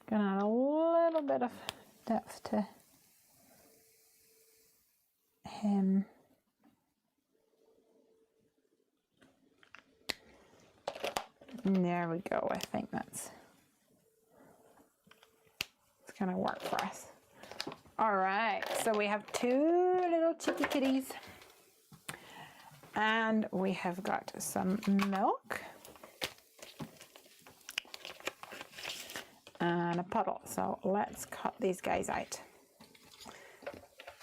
Gonna add a little bit of depth to him. There we go. I think it's gonna work for us. All right, so we have two little cheeky kitties, and we have got some milk and a puddle. So let's cut these guys out.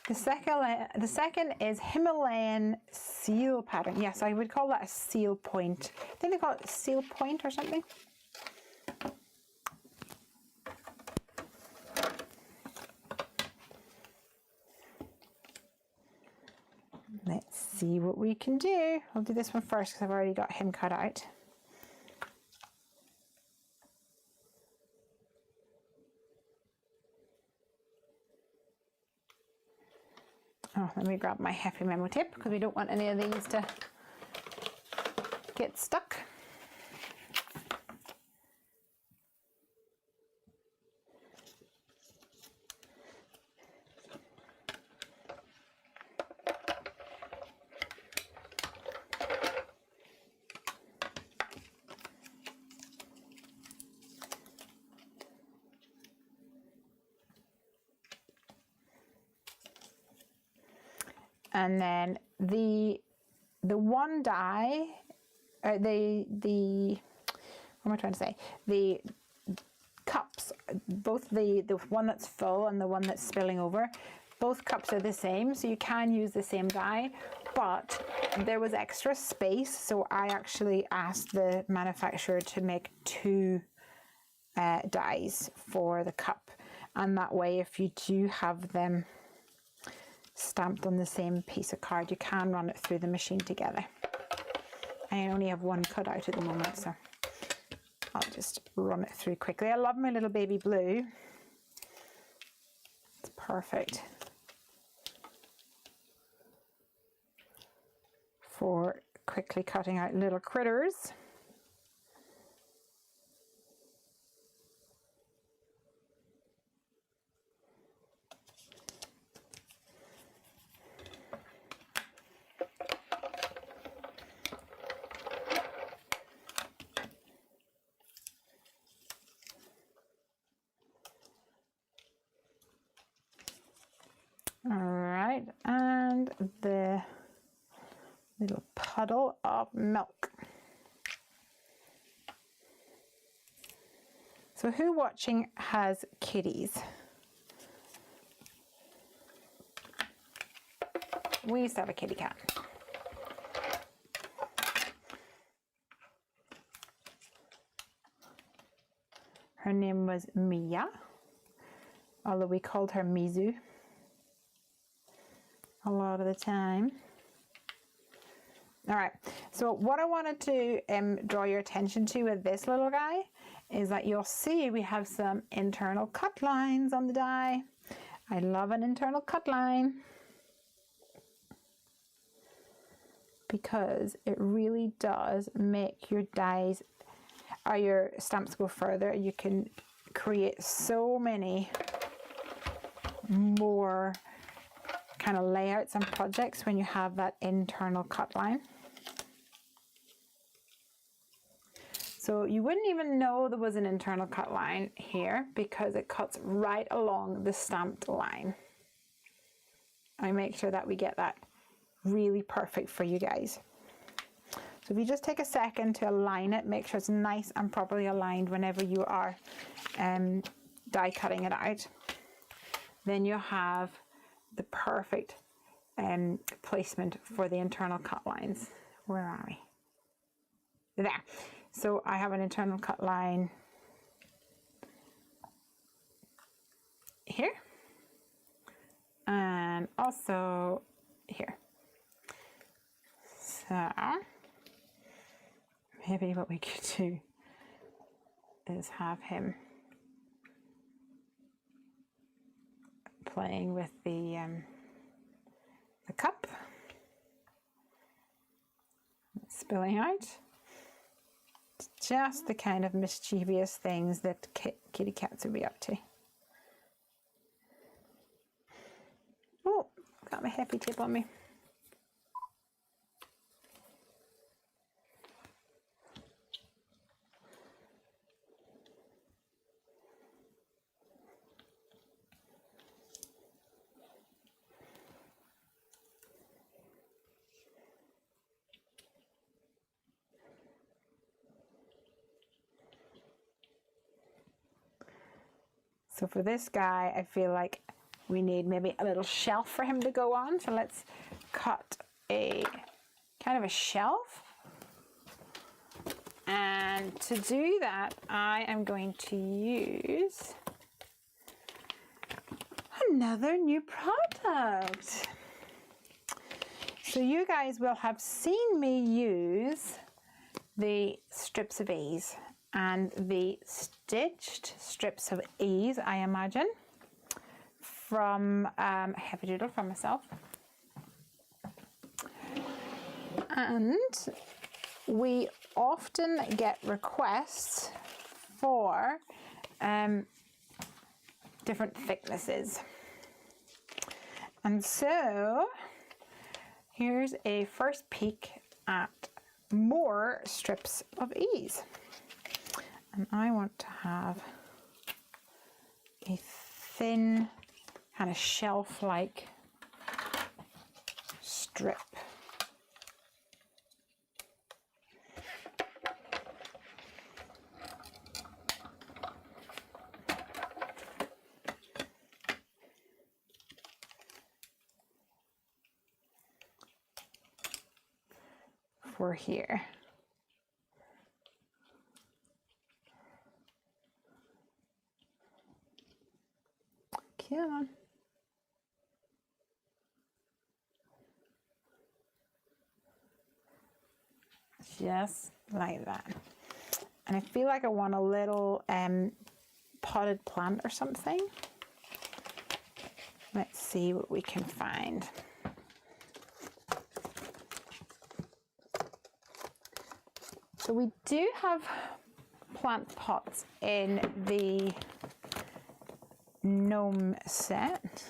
The second is Himalayan seal pattern. Yes, I would call that a seal point. I think they call it seal point or something. Let's see what we can do. I'll do this one first because I've already got him cut out. Oh, let me grab my Heffy memo tape because we don't want any of these to get stuck. And then the one die, what am I trying to say? The cups, both the one that's full and the one that's spilling over, both cups are the same, so you can use the same die, but there was extra space, so I actually asked the manufacturer to make two dies for the cup, and that way if you do have them stamped on the same piece of card, you can run it through the machine together. I only have one cut out at the moment, so I'll just run it through quickly. I love my little baby blue. It's perfect for quickly cutting out little critters. All right, and the little puddle of milk. So who watching has kitties? We used to have a kitty cat. Her name was Mia, although we called her Mizu a lot of the time. All right, so what I wanted to draw your attention to with this little guy is that you'll see we have some internal cut lines on the die. I love an internal cut line because it really does make your dies or your stamps go further. You can create so many more kind of layouts and projects when you have that internal cut line. So you wouldn't even know there was an internal cut line here because it cuts right along the stamped line. I make sure that we get that really perfect for you guys. So if you just take a second to align it, make sure it's nice and properly aligned whenever you are die cutting it out, then you'll have the perfect placement for the internal cut lines. Where are we? There. So I have an internal cut line here and also here. So maybe what we could do is have him playing with the cup, spilling out. It's just the kind of mischievous things that kitty cats would be up to. Oh, got my Heffy tape on me. So for this guy, I feel like we need maybe a little shelf for him to go on. So let's cut a kind of a shelf. And to do that, I am going to use another new product. So you guys will have seen me use the strips of ease and the stitched strips of ease, I imagine, from Heffy Doodle, from myself. And we often get requests for different thicknesses. And so here's a first peek at more strips of ease. And I want to have a thin, kind of shelf-like strip. For here. Come on. Just like that. And I feel like I want a little potted plant or something. Let's see what we can find. So we do have plant pots in the gnome set.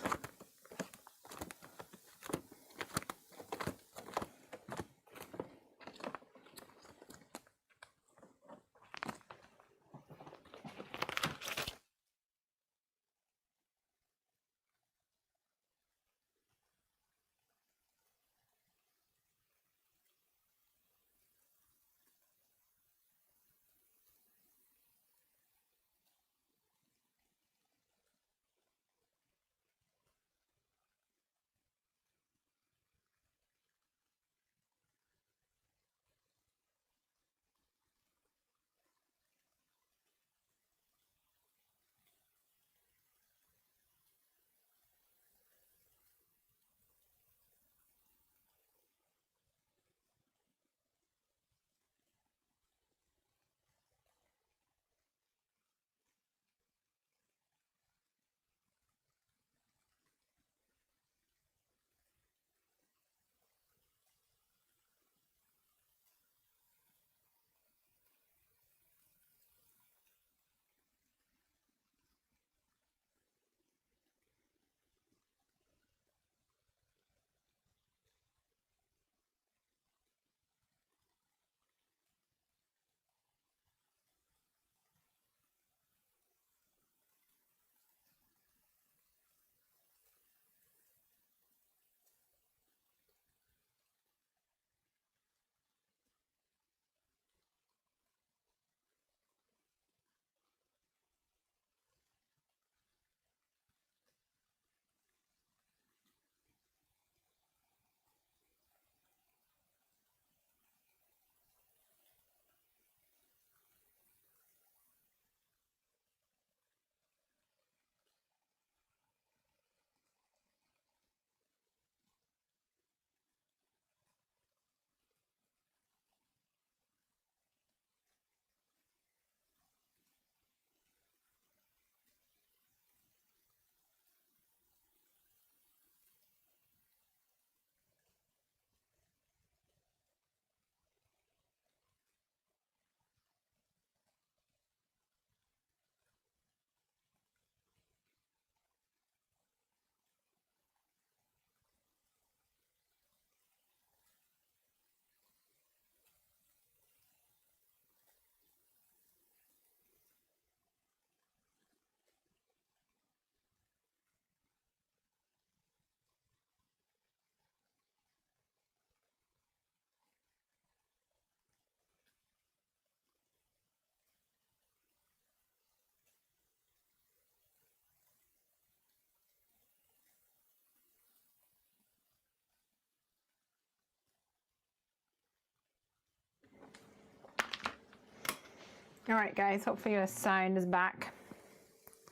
All right, guys, hopefully your sound is back.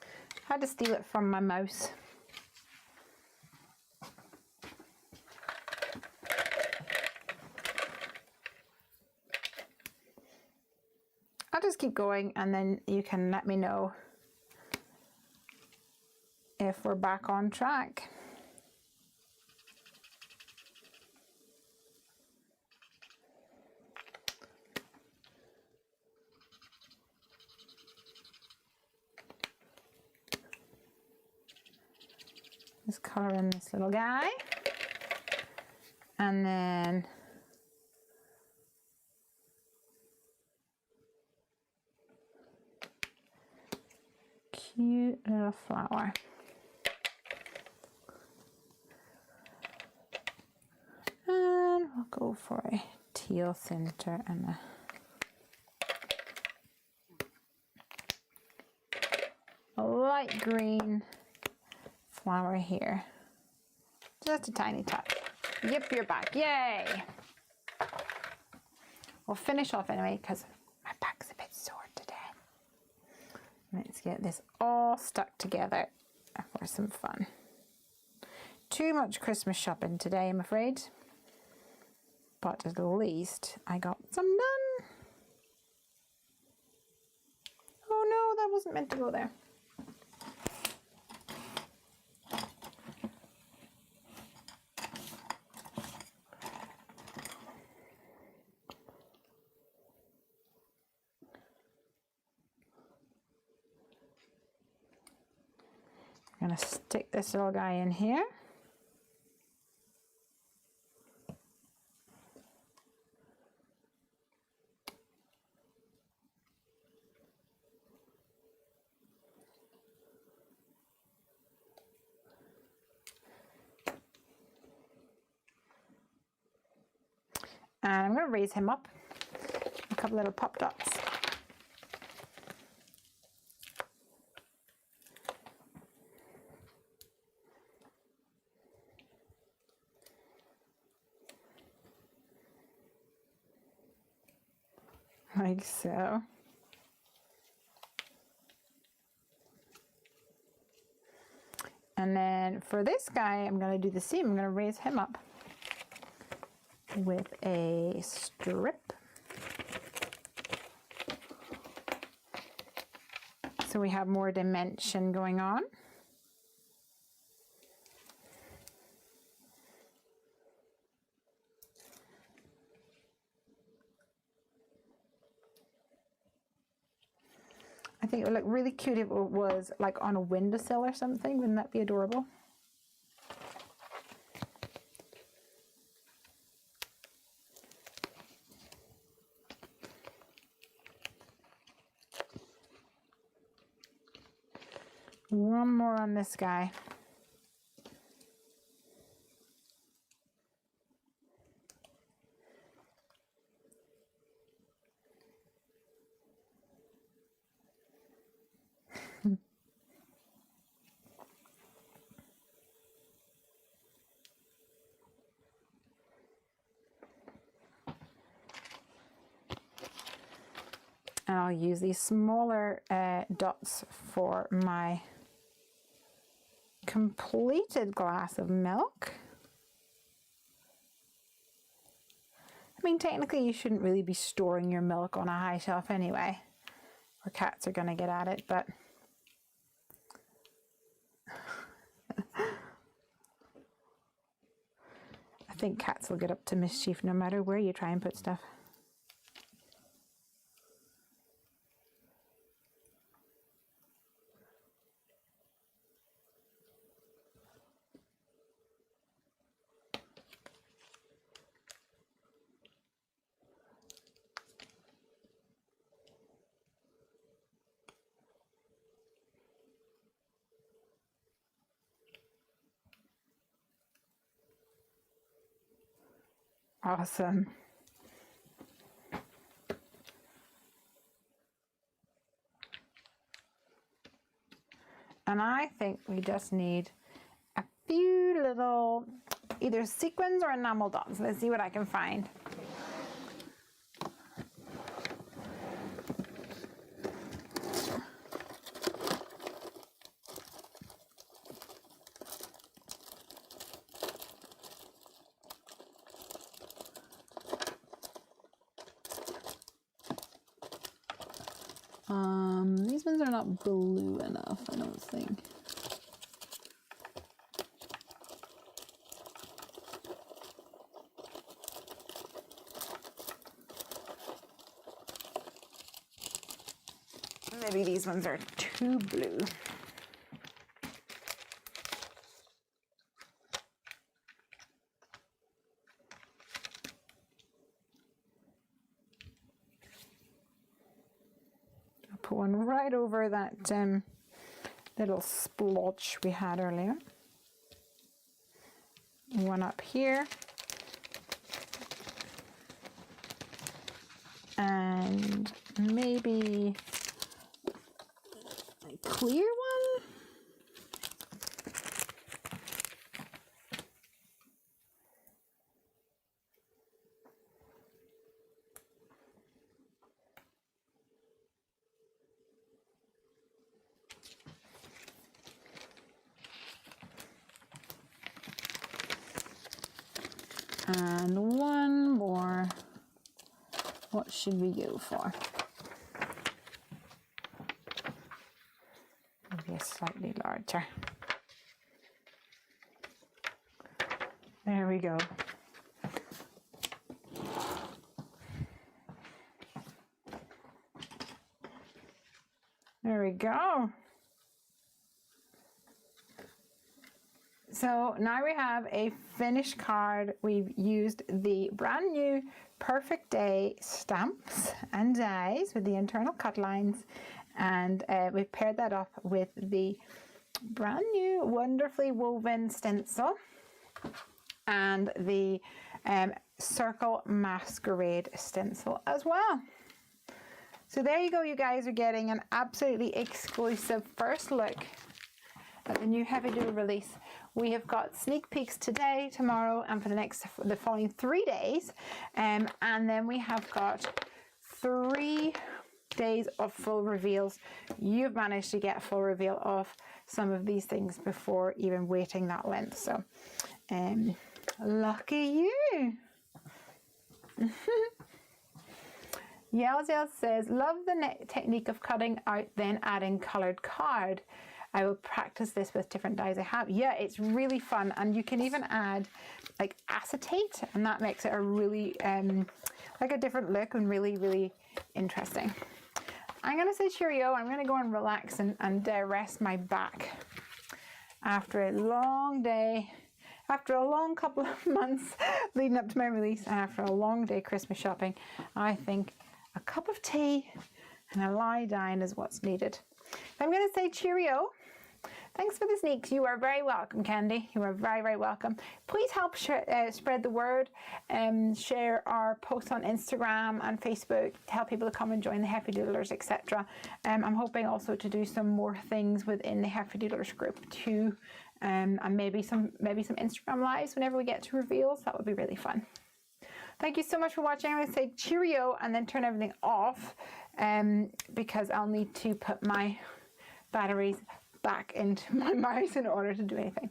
I had to steal it from my mouse. I'll just keep going and then you can let me know if we're back on track. Just color in this little guy. And then cute little flower. And we'll go for a teal center and a light green flower here. Just a tiny touch. Yep, you're back. Yay! We'll finish off anyway because my back's a bit sore today. Let's get this all stuck together for some fun. Too much Christmas shopping today, I'm afraid. But at least I got some done. Oh no, that wasn't meant to go there. I'm going to stick this little guy in here. And I'm going to raise him up a couple little pop dots. Like so. And then for this guy, I'm going to do the same. I'm going to raise him up with a strip. So we have more dimension going on. I think it would look really cute if it was like on a windowsill or something. Wouldn't that be adorable? One more on this guy. And I'll use these smaller dots for my completed glass of milk. I mean, technically you shouldn't really be storing your milk on a high shelf anyway, or cats are going to get at it, but I think cats will get up to mischief no matter where you try and put stuff. Awesome. And I think we just need a few little either sequins or enamel dots. Let's see what I can find. These ones are not blue enough, I don't think. Maybe these ones are too blue. one right over that little splotch we had earlier. One up here. And maybe a clear one. And one more. What should we go for? Maybe a slightly larger. There we go. There we go. So now we have a finished card. We've used the brand new Perfect Day stamps and dies with the internal cut lines, and we've paired that up with the brand new wonderfully woven stencil and the circle Masquerade stencil as well. So there you go, you guys are getting an absolutely exclusive first look at the new Heffy Doodle release. We have got sneak peeks today, tomorrow, and for the following 3 days. And then we have got 3 days of full reveals. You've managed to get a full reveal of some of these things before even waiting that length. So, lucky you. Yelzel says, love the technique of cutting out then adding colored card. I will practice this with different dyes I have. Yeah, it's really fun, and you can even add like acetate, and that makes it a really like a different look and really, really interesting. I'm gonna say cheerio. I'm gonna go and relax and rest my back after a long day, after a long couple of months leading up to my release, and after a long day Christmas shopping. I think a cup of tea and a lie down is what's needed. I'm going to say cheerio. Thanks for the sneaks. You are very welcome, Candy. You are very, very welcome. Please help spread the word and share our posts on Instagram and Facebook. Tell people to come and join the Heffy Doodlers, etc. I'm hoping also to do some more things within the Heffy Doodlers group too, and maybe some Instagram lives whenever we get to reveals. That would be really fun. Thank you so much for watching. I'm going to say cheerio and then turn everything off because I'll need to put my batteries back into my mouse in order to do anything.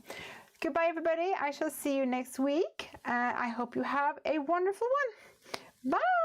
Goodbye, everybody. I shall see you next week. I hope you have a wonderful one. Bye.